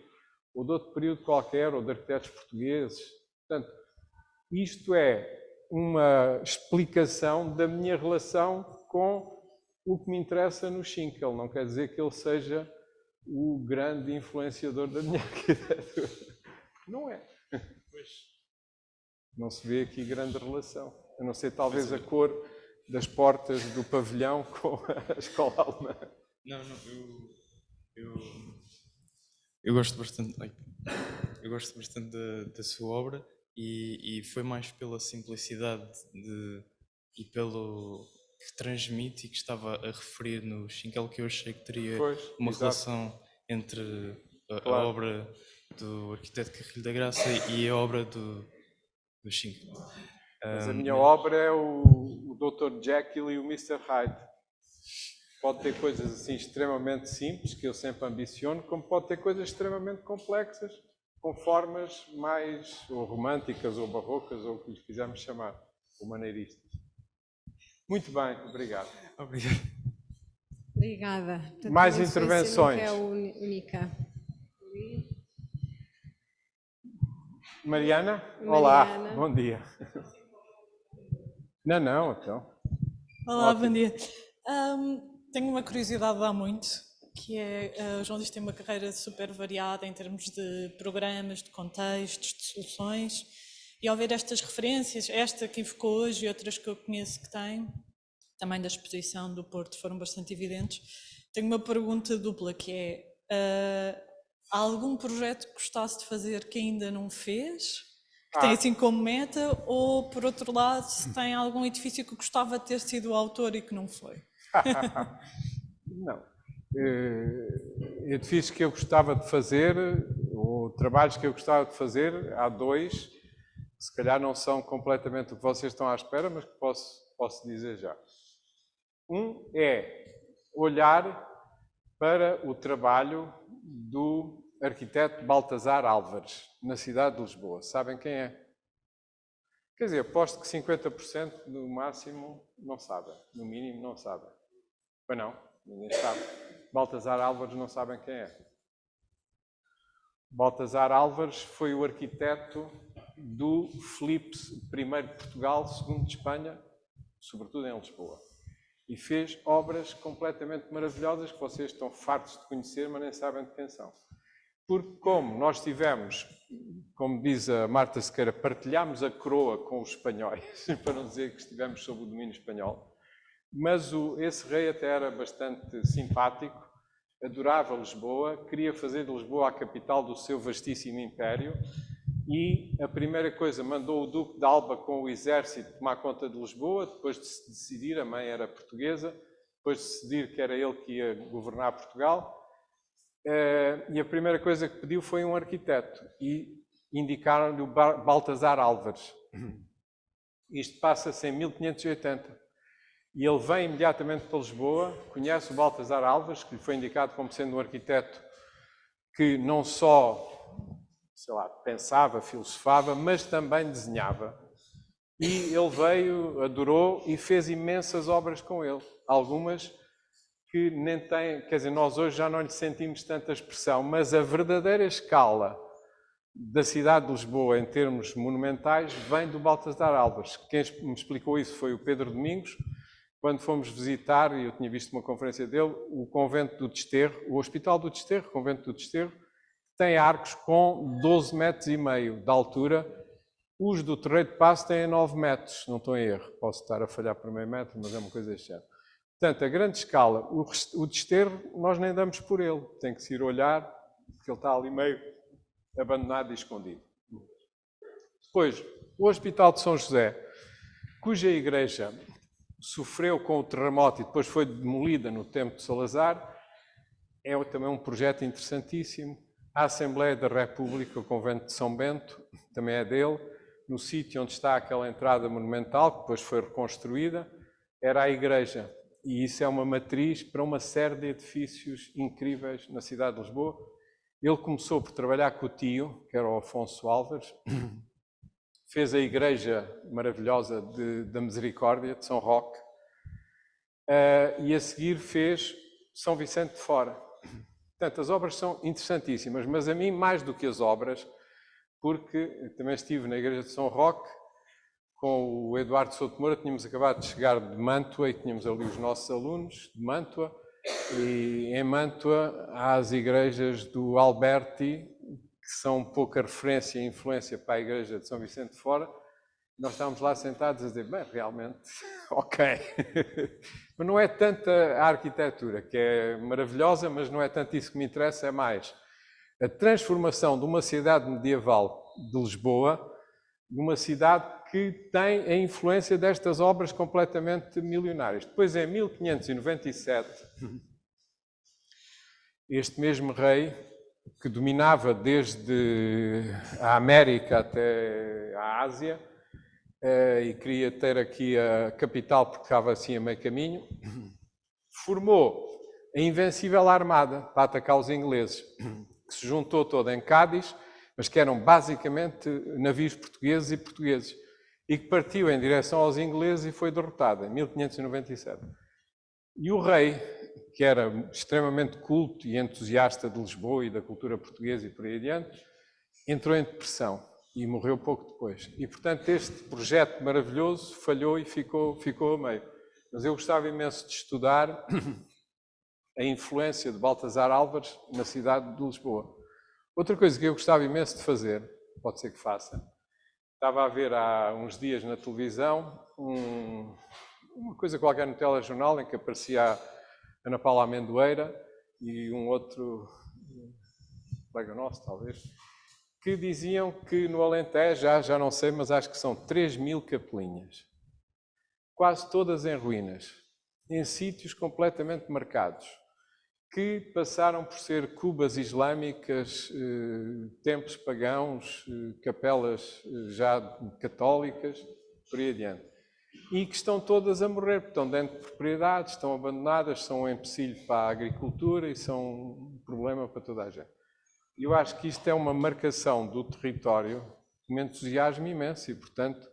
ou de outro período qualquer, ou de arquitetos portugueses. Portanto, isto é uma explicação da minha relação com o que me interessa no Schinkel. Não quer dizer que ele seja o grande influenciador da minha arquitetura. Não é. Não se vê aqui grande relação. A não ser talvez a cor das portas do pavilhão com a escola alemã. Não, eu gosto bastante. Eu gosto bastante da sua obra e foi mais pela simplicidade e pelo que transmite e que estava a referir no Schinkel que eu achei que teria uma relação entre a obra do arquiteto Carrilho da Graça e a obra do Schinkel. Mas a minha obra é o Dr. Jekyll e o Mr. Hyde. Pode ter coisas assim extremamente simples, que eu sempre ambiciono, como pode ter coisas extremamente complexas, com formas mais ou românticas ou barrocas, ou o que lhes quisermos chamar, ou maneiristas. Muito bem, obrigado. Obrigado. Obrigada. Portanto, mais intervenções. É única. Mariana? Olá, bom dia. Não, então. Olá, ótimo. Bom dia. Tenho uma curiosidade há muito, que é, o João diz que tem uma carreira super variada em termos de programas, de contextos, de soluções, E ao ver estas referências, esta que evocou hoje e outras que eu conheço que tem, também da exposição do Porto, foram bastante evidentes, tenho uma pergunta dupla, que é, há algum projeto que gostasse de fazer que ainda não fez, que tem assim como meta, ou por outro lado, se tem algum edifício que gostava de ter sido o autor e que não foi? Não. Edifícios que eu gostava de fazer, ou trabalhos que eu gostava de fazer, há dois, que se calhar não são completamente o que vocês estão à espera, mas que posso dizer já. Um é olhar para o trabalho do arquiteto Baltasar Álvares, na cidade de Lisboa. Sabem quem é? Quer dizer, aposto que 50% no máximo não sabem, no mínimo não sabem. Pois não, ninguém sabe. Baltasar Álvares não sabem quem é. Baltasar Álvares foi o arquiteto do Filipe I de Portugal, II de Espanha, sobretudo em Lisboa. E fez obras completamente maravilhosas que vocês estão fartos de conhecer, mas nem sabem de quem são. Porque como nós tivemos, como diz a Marta Sequeira, partilhámos a coroa com os espanhóis, para não dizer que estivemos sob o domínio espanhol, mas esse rei até era bastante simpático, adorava Lisboa, queria fazer de Lisboa a capital do seu vastíssimo império e a primeira coisa, mandou o Duque de Alba com o exército tomar conta de Lisboa, depois de se decidir, a mãe era portuguesa, depois de decidir que era ele que ia governar Portugal, e a primeira coisa que pediu foi um arquiteto e indicaram-lhe o Baltasar Álvares. Isto passa-se em 1580. E ele vem imediatamente para Lisboa, conhece o Baltasar Álvares, que lhe foi indicado como sendo um arquiteto que não só, sei lá, pensava, filosofava, mas também desenhava. E ele veio, adorou e fez imensas obras com ele. Algumas que nem têm, quer dizer, nós hoje já não lhe sentimos tanta expressão, mas a verdadeira escala da cidade de Lisboa em termos monumentais vem do Baltasar Álvares. Quem me explicou isso foi o Pedro Domingos, quando fomos visitar, e eu tinha visto uma conferência dele, o convento do Desterro, o Hospital do Desterro, o convento do Desterro, tem arcos com 12 metros e meio de altura. Os do Terreiro de Paço têm 9 metros, não estou em erro. Posso estar a falhar por meio metro, mas é uma coisa deste género. Portanto, a grande escala, o Desterro, nós nem damos por ele. Tem que se ir olhar, porque ele está ali meio abandonado e escondido. Depois, o Hospital de São José, cuja igreja sofreu com o terremoto e depois foi demolida no tempo de Salazar, é também um projeto interessantíssimo. A Assembleia da República, o Convento de São Bento, também é dele, no sítio onde está aquela entrada monumental, que depois foi reconstruída, era a igreja. E isso é uma matriz para uma série de edifícios incríveis na cidade de Lisboa. Ele começou por trabalhar com o tio, que era o Afonso Álvares, fez a igreja maravilhosa da Misericórdia, de São Roque, e a seguir fez São Vicente de Fora. Portanto, as obras são interessantíssimas, mas a mim, mais do que as obras, porque também estive na igreja de São Roque, com o Eduardo Souto Moura, tínhamos acabado de chegar de Mântua e tínhamos ali os nossos alunos de Mântua, e em Mântua há as igrejas do Alberti, que são um pouco a referência e influência para a igreja de São Vicente de Fora. Nós estávamos lá sentados a dizer, bem, realmente, ok. Mas não é tanta a arquitetura, que é maravilhosa, mas não é tanto isso que me interessa, é mais a transformação de uma cidade medieval de Lisboa, de uma cidade que tem a influência destas obras completamente milionárias. Depois, em 1597, este mesmo rei, que dominava desde a América até a Ásia, e queria ter aqui a capital porque estava assim a meio caminho, formou a Invencível Armada para atacar os ingleses, que se juntou toda em Cádiz, mas que eram basicamente navios portugueses e portugueses, e que partiu em direção aos ingleses e foi derrotada em 1597. E o rei, que era extremamente culto e entusiasta de Lisboa e da cultura portuguesa e por aí adiante, entrou em depressão e morreu pouco depois. E, portanto, este projeto maravilhoso falhou e ficou a meio. Mas eu gostava imenso de estudar a influência de Baltasar Álvares na cidade de Lisboa. Outra coisa que eu gostava imenso de fazer, pode ser que faça, Estava a ver há uns dias na televisão uma coisa qualquer no telejornal em que aparecia a Ana Paula Amendoeira e um outro colega nosso, talvez, que diziam que no Alentejo, já não sei, mas acho que são 3.000 capelinhas, quase todas em ruínas, em sítios completamente marcados, que passaram por ser cubas islâmicas, templos pagãos, capelas já católicas, por aí adiante. E que estão todas a morrer, porque estão dentro de propriedades, estão abandonadas, são um empecilho para a agricultura e são um problema para toda a gente. E eu acho que isto é uma marcação do território que me entusiasma imenso e, portanto,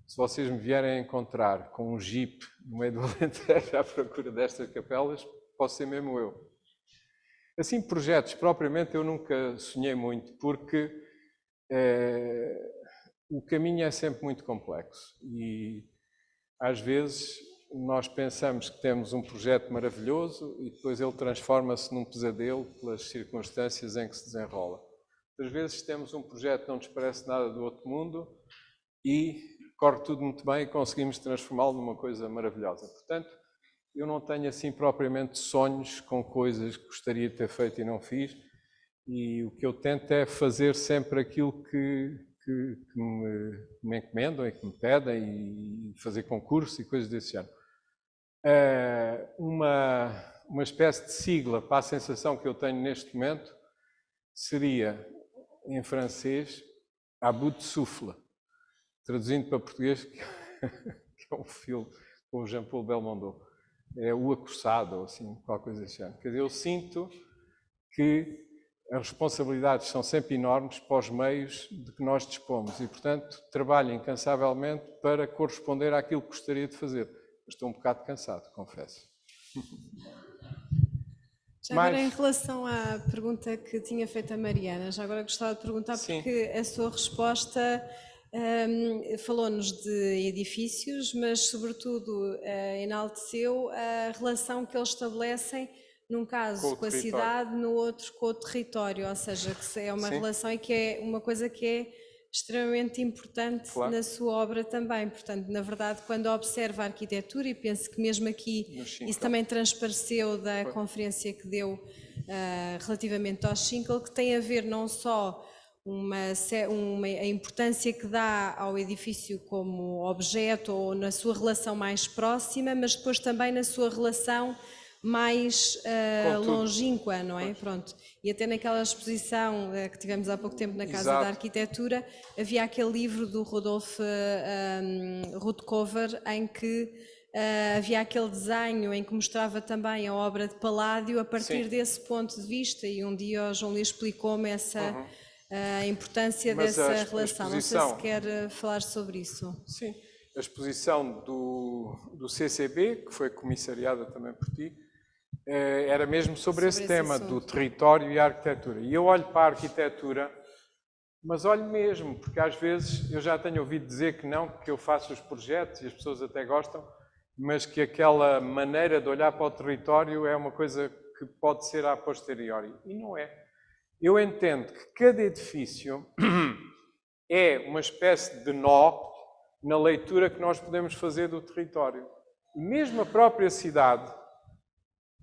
se vocês me vierem a encontrar com um jeep no meio do Alentejo à procura destas capelas, posso ser mesmo eu. Assim, projetos, propriamente, eu nunca sonhei muito, porque o caminho é sempre muito complexo e, às vezes, nós pensamos que temos um projeto maravilhoso e depois ele transforma-se num pesadelo pelas circunstâncias em que se desenrola. Às vezes temos um projeto que não nos parece nada do outro mundo e corre tudo muito bem e conseguimos transformá-lo numa coisa maravilhosa. Portanto, eu não tenho assim propriamente sonhos com coisas que gostaria de ter feito e não fiz, e o que eu tento é fazer sempre aquilo que me encomendam e que me pedem, e fazer concursos e coisas desse género. Uma espécie de sigla para a sensação que eu tenho neste momento seria, em francês, à bout de souffle, traduzindo para português, que é um filme com o Jean-Paul Belmondo. É o acossado, ou assim, qualquer coisa assim. Quer dizer, eu sinto que as responsabilidades são sempre enormes para os meios de que nós dispomos e, portanto, trabalho incansavelmente para corresponder àquilo que gostaria de fazer. Estou um bocado cansado, confesso. Já agora, em relação à pergunta que tinha feito a Mariana, já agora gostava de perguntar, Sim. porque a sua resposta falou-nos de edifícios, mas sobretudo enalteceu a relação que eles estabelecem, num caso com a cidade, no outro com o território, ou seja, que é uma relação e que é uma coisa que é extremamente importante na sua obra também. Portanto, na verdade, quando observa a arquitetura, e penso que mesmo aqui isso também transpareceu da conferência que deu relativamente ao Schinkel, que tem a ver não só a importância que dá ao edifício como objeto ou na sua relação mais próxima, mas depois também na sua relação mais longínqua, não é? Pronto. E até naquela exposição que tivemos há pouco tempo na Casa da Arquitetura, havia aquele livro do Rudolf Rutkover em que havia aquele desenho em que mostrava também a obra de Palladio a partir desse ponto de vista, e um dia o João Luís explicou-me a importância dessa relação. Não sei se quer falar sobre isso. Sim, a exposição do CCB, que foi comissariada também por ti, era mesmo sobre esse tema, do território e a arquitetura. E eu olho para a arquitetura, mas olho mesmo, porque às vezes eu já tenho ouvido dizer que não, que eu faço os projetos e as pessoas até gostam, mas que aquela maneira de olhar para o território é uma coisa que pode ser a posteriori. E não é. Eu entendo que cada edifício é uma espécie de nó na leitura que nós podemos fazer do território. E mesmo a própria cidade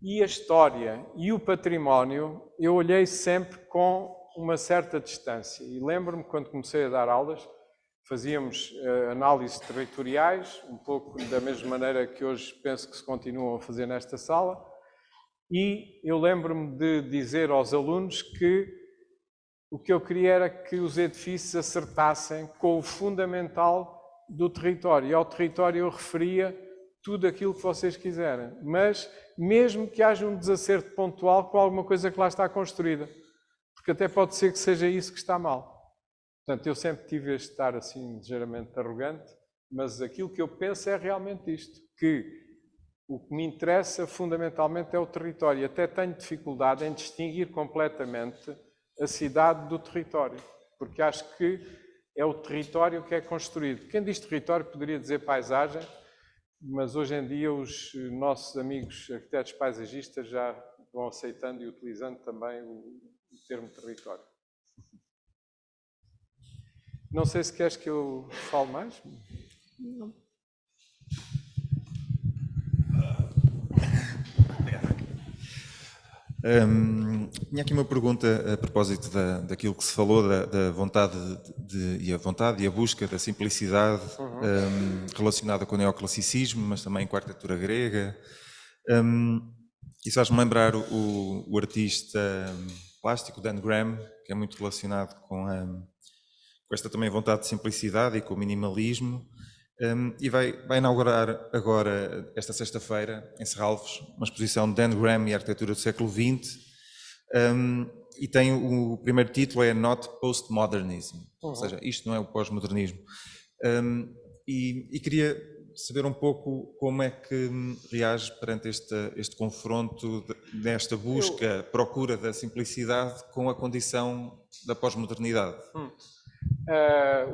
e a história e o património, eu olhei sempre com uma certa distância. E lembro-me, quando comecei a dar aulas, fazíamos análises territoriais, um pouco da mesma maneira que hoje penso que se continuam a fazer nesta sala, e eu lembro-me de dizer aos alunos que o que eu queria era que os edifícios acertassem com o fundamental do território. E ao território eu referia tudo aquilo que vocês quiserem, mas mesmo que haja um desacerto pontual com alguma coisa que lá está construída, porque até pode ser que seja isso que está mal. Portanto, eu sempre tive este estar assim ligeiramente arrogante, mas aquilo que eu penso é realmente isto, que o que me interessa fundamentalmente é o território. Até tenho dificuldade em distinguir completamente a cidade do território, porque acho que é o território que é construído. Quem diz território poderia dizer paisagem, mas hoje em dia os nossos amigos arquitetos paisagistas já vão aceitando e utilizando também o termo território. Não sei se queres que eu fale mais. Tinha aqui uma pergunta a propósito daquilo que se falou, da vontade e a busca da simplicidade relacionada com o neoclassicismo, mas também com a arquitetura grega. Isso faz-me lembrar o artista plástico Dan Graham, que é muito relacionado com esta também vontade de simplicidade e com o minimalismo. E vai inaugurar agora, esta sexta-feira, em Serralves, uma exposição de Dan Graham e a arquitetura do século XX, e tem o primeiro título é Not Postmodernism, ou seja, isto não é o pós-modernismo. E queria saber um pouco como é que reage perante este confronto, nesta busca, procura da simplicidade com a condição da pós-modernidade.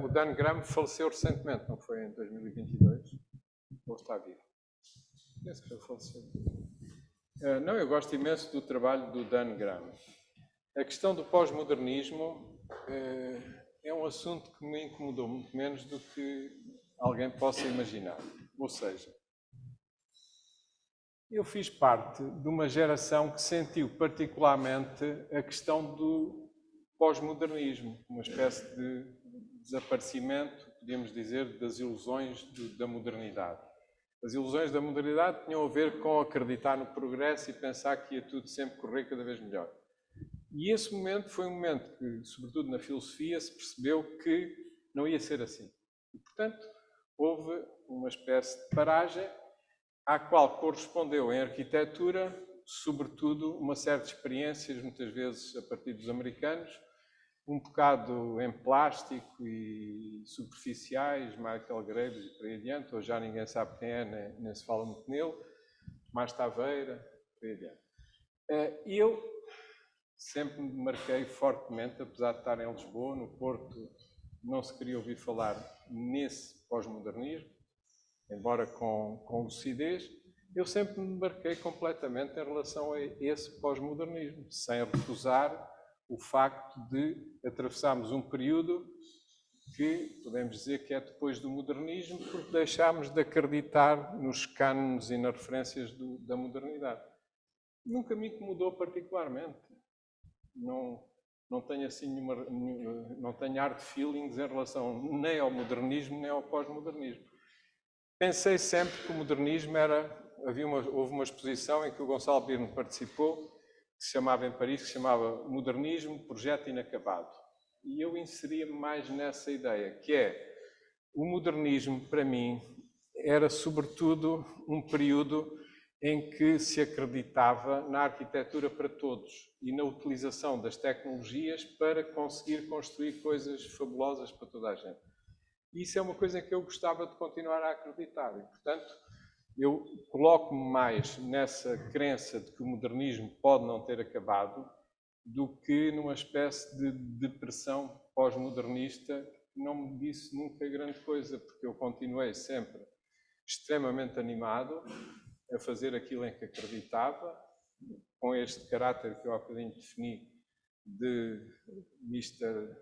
O Dan Graham faleceu recentemente, não foi em 2022? Ou está vivo? Penso que ele faleceu. Não, eu gosto imenso do trabalho do Dan Graham. A questão do pós-modernismo é um assunto que me incomodou muito menos do que alguém possa imaginar. Ou seja, eu fiz parte de uma geração que sentiu particularmente a questão do pós-modernismo, uma espécie de desaparecimento, podíamos dizer, das ilusões da modernidade. As ilusões da modernidade tinham a ver com acreditar no progresso e pensar que ia tudo sempre correr cada vez melhor. E esse momento foi um momento que, sobretudo na filosofia, se percebeu que não ia ser assim. E, portanto, houve uma espécie de paragem à qual correspondeu em arquitetura, sobretudo, uma série de experiências, muitas vezes a partir dos americanos, um bocado em plástico e superficiais, Michael Graves e por aí adiante. Hoje já ninguém sabe quem é, nem se fala muito nele. Mais Taveira, por aí adiante. E eu sempre me marquei fortemente, apesar de estar em Lisboa, no Porto, não se queria ouvir falar nesse pós-modernismo, embora com lucidez, eu sempre me marquei completamente em relação a esse pós-modernismo, sem recusar o facto de atravessarmos um período que podemos dizer que é depois do modernismo, porque deixámos de acreditar nos cânones e nas referências da modernidade. Nunca me incomodou particularmente. Não tenho assim não tenho hard feelings em relação nem ao modernismo nem ao pós-modernismo. Pensei sempre que o modernismo houve uma exposição em que o Gonçalo Birne participou, que se chamava em Paris, que se chamava Modernismo, Projeto Inacabado. E eu inseria-me mais nessa ideia, que é, o modernismo, para mim, era sobretudo um período em que se acreditava na arquitetura para todos e na utilização das tecnologias para conseguir construir coisas fabulosas para toda a gente. E isso é uma coisa em que eu gostava de continuar a acreditar. E, portanto, eu coloco-me mais nessa crença de que o modernismo pode não ter acabado do que numa espécie de depressão pós-modernista que não me disse nunca grande coisa, porque eu continuei sempre extremamente animado a fazer aquilo em que acreditava, com este caráter que eu há bocadinho defini de Mr.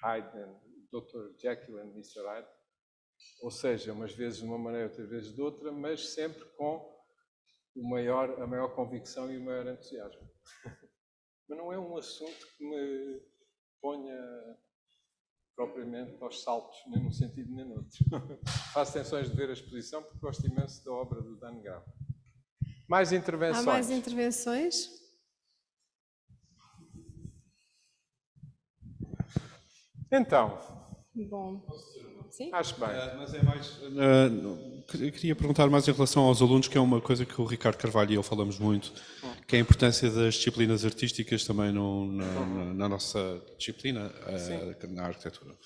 Hyde, Dr. Jekyll and Mr. Hyde, ou seja, umas vezes de uma maneira, outras vezes de outra, mas sempre com a maior convicção e o maior entusiasmo. Mas não é um assunto que me ponha propriamente aos saltos, nem num sentido nem no outro. Faço tensões de ver a exposição porque gosto imenso da obra do Dan Graham. Mais intervenções? Há mais intervenções? Então, Bom, sim? acho bem. Mas é mais. Eu queria perguntar mais em relação aos alunos, que é uma coisa que o Ricardo Carvalho e eu falamos muito, que é a importância das disciplinas artísticas também na nossa disciplina, na arquitetura.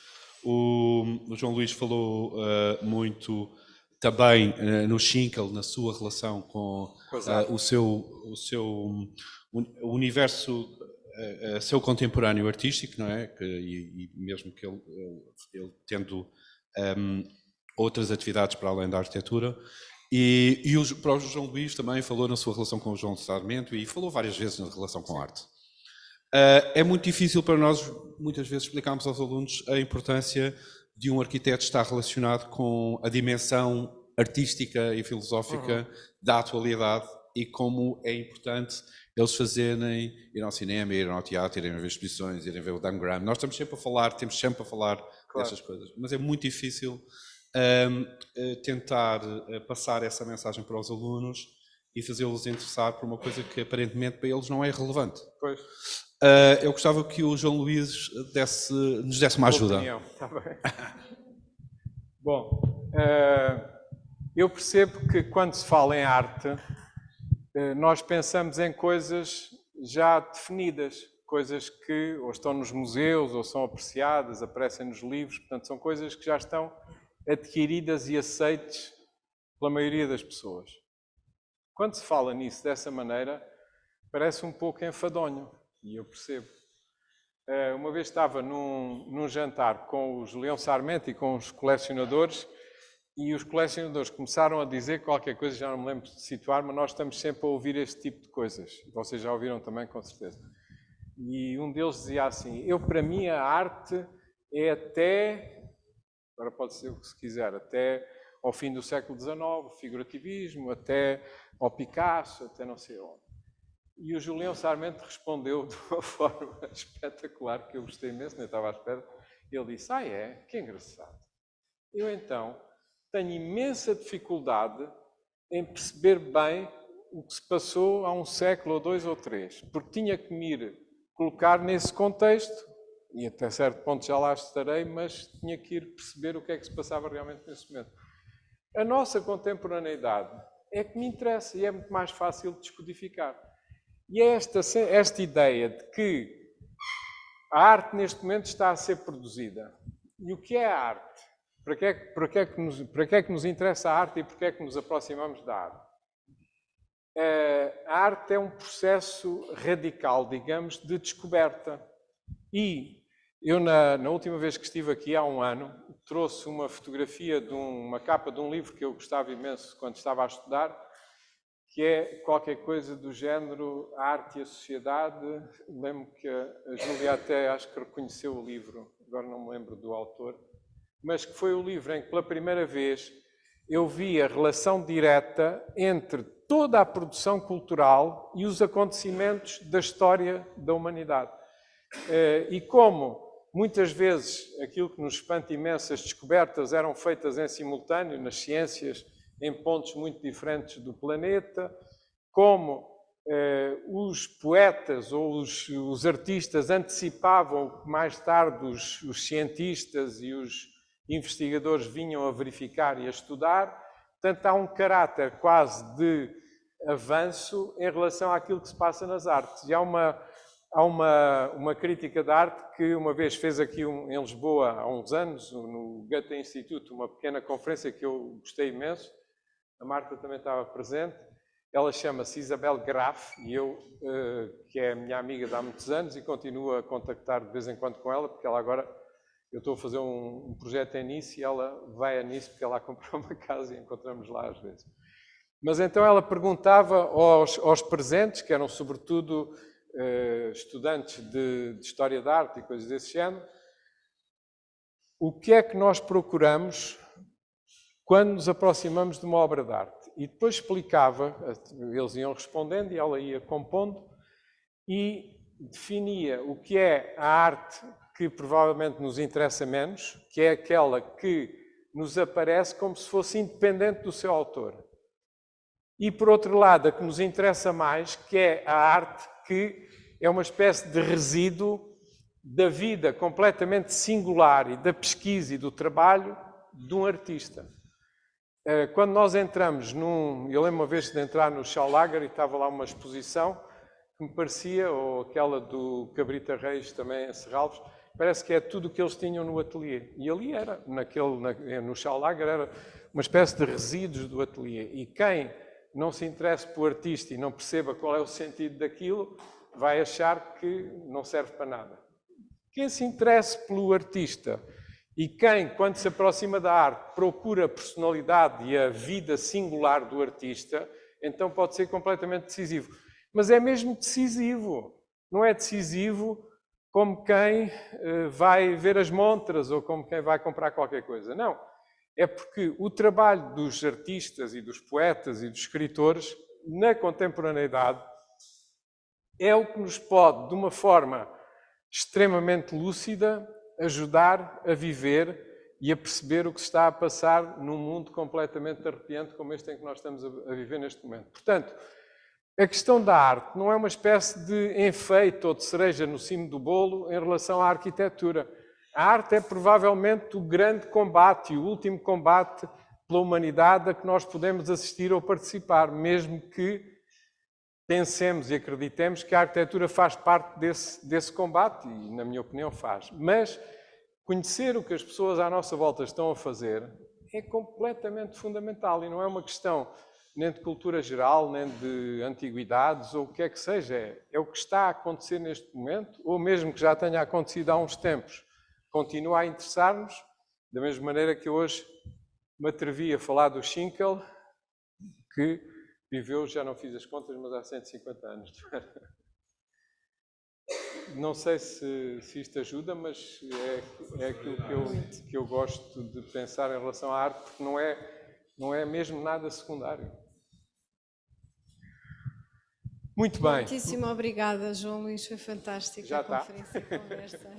O João Luís falou muito também no Schinkel, na sua relação com o seu universo, seu contemporâneo artístico, não é? E mesmo que ele tendo outras atividades para além da arquitetura. E o próprio João Luís também falou na sua relação com o João Sarmento e falou várias vezes na relação com a arte. É muito difícil para nós, muitas vezes, explicarmos aos alunos a importância de um arquiteto estar relacionado com a dimensão artística e filosófica da atualidade e como é importante eles fazerem, ir ao cinema, ir ao teatro, irem ver exposições, irem ver o Dan Graham. Nós temos sempre a falar destas coisas, mas é muito difícil tentar passar essa mensagem para os alunos e fazê-los interessar por uma coisa que aparentemente para eles não é relevante. Pois. Eu gostava que o João Luís nos desse uma ajuda. Opinião. Tá bem. Bom, eu percebo que quando se fala em arte, nós pensamos em coisas já definidas, coisas que ou estão nos museus, ou são apreciadas, aparecem nos livros, portanto são coisas que já estão adquiridas e aceites pela maioria das pessoas. Quando se fala nisso dessa maneira, parece um pouco enfadonho, e eu percebo. Uma vez estava num jantar com o Julião Sarmento e com os colecionadores, e os colecionadores começaram a dizer qualquer coisa, já não me lembro de situar, mas nós estamos sempre a ouvir este tipo de coisas. Vocês já ouviram também, com certeza. E um deles dizia assim, para mim a arte é até, agora pode ser o que se quiser, até ao fim do século XIX, o figurativismo, até ao Picasso, até não sei onde. E o Julião Sarmento respondeu de uma forma espetacular, que eu gostei imenso, nem estava à espera. Ele disse, que engraçado. Eu então tenho imensa dificuldade em perceber bem o que se passou há um século, ou 2 ou 3, porque tinha que me ir colocar nesse contexto, e até certo ponto já lá estarei, mas tinha que ir perceber o que é que se passava realmente nesse momento. A nossa contemporaneidade é que me interessa e é muito mais fácil de descodificar. E é esta ideia de que a arte neste momento está a ser produzida. E o que é a arte? Para que é que nos interessa a arte e para que é que nos aproximamos da arte? A arte é um processo radical, digamos, de descoberta. E eu, na última vez que estive aqui, há um ano, trouxe uma fotografia de uma capa de um livro que eu gostava imenso quando estava a estudar, que é qualquer coisa do género A Arte e a Sociedade. Lembro que a Júlia até acho que reconheceu o livro, agora não me lembro do autor, mas que foi o livro em que pela primeira vez eu vi a relação direta entre toda a produção cultural e os acontecimentos da história da humanidade. E como muitas vezes aquilo que nos espanta imenso, as descobertas eram feitas em simultâneo nas ciências, em pontos muito diferentes do planeta, como os poetas ou os artistas antecipavam que mais tarde os cientistas e os investigadores vinham a verificar e a estudar. Portanto, há um caráter quase de avanço em relação àquilo que se passa nas artes. E há uma crítica da arte que uma vez fez aqui em Lisboa, há uns anos, no Goethe Instituto, uma pequena conferência que eu gostei imenso. A Marta também estava presente. Ela chama-se Isabel Graf e eu, que é minha amiga de há muitos anos e continuo a contactar de vez em quando com ela, porque ela agora, eu estou a fazer um projeto em Nice e ela vai a Nice porque ela comprou uma casa e encontramos lá às vezes. Mas então ela perguntava aos presentes, que eram sobretudo estudantes de História da Arte e coisas desse género, o que é que nós procuramos quando nos aproximamos de uma obra de arte. E depois explicava, eles iam respondendo e ela ia compondo e definia o que é a arte que provavelmente nos interessa menos, que é aquela que nos aparece como se fosse independente do seu autor. E, por outro lado, a que nos interessa mais, que é a arte que é uma espécie de resíduo da vida completamente singular e da pesquisa e do trabalho de um artista. Quando nós entramos eu lembro uma vez de entrar no Schaulager e estava lá uma exposição que me parecia, ou aquela do Cabrita Reis também em Serralves, parece que é tudo o que eles tinham no ateliê. E ali era, no Schaulager, era uma espécie de resíduos do ateliê. E quem não se interessa pelo artista e não perceba qual é o sentido daquilo, vai achar que não serve para nada. Quem se interessa pelo artista e quem, quando se aproxima da arte, procura a personalidade e a vida singular do artista, então pode ser completamente decisivo. Mas é mesmo decisivo. não é decisivo como quem vai ver as montras ou como quem vai comprar qualquer coisa. Não. É porque o trabalho dos artistas e dos poetas e dos escritores na contemporaneidade é o que nos pode, de uma forma extremamente lúcida, ajudar a viver e a perceber o que se está a passar num mundo completamente arrepiante como este em que nós estamos a viver neste momento. Portanto, a questão da arte não é uma espécie de enfeite ou de cereja no cimo do bolo em relação à arquitetura. A arte é provavelmente o grande combate, o último combate pela humanidade a que nós podemos assistir ou participar, mesmo que pensemos e acreditemos que a arquitetura faz parte desse combate, e na minha opinião faz. Mas conhecer o que as pessoas à nossa volta estão a fazer é completamente fundamental e não é uma questão nem de cultura geral, nem de antiguidades ou o que é que seja. É o que está a acontecer neste momento, ou mesmo que já tenha acontecido há uns tempos. Continua a interessar-nos, da mesma maneira que hoje me atrevi a falar do Schinkel, que viveu, já não fiz as contas, mas há 150 anos. Não sei se isto ajuda, mas é aquilo que eu gosto de pensar em relação à arte, porque não é mesmo nada secundário. Muito bem. Muitíssimo obrigada, João Luís, foi fantástico Já a está. conferência e a conversa.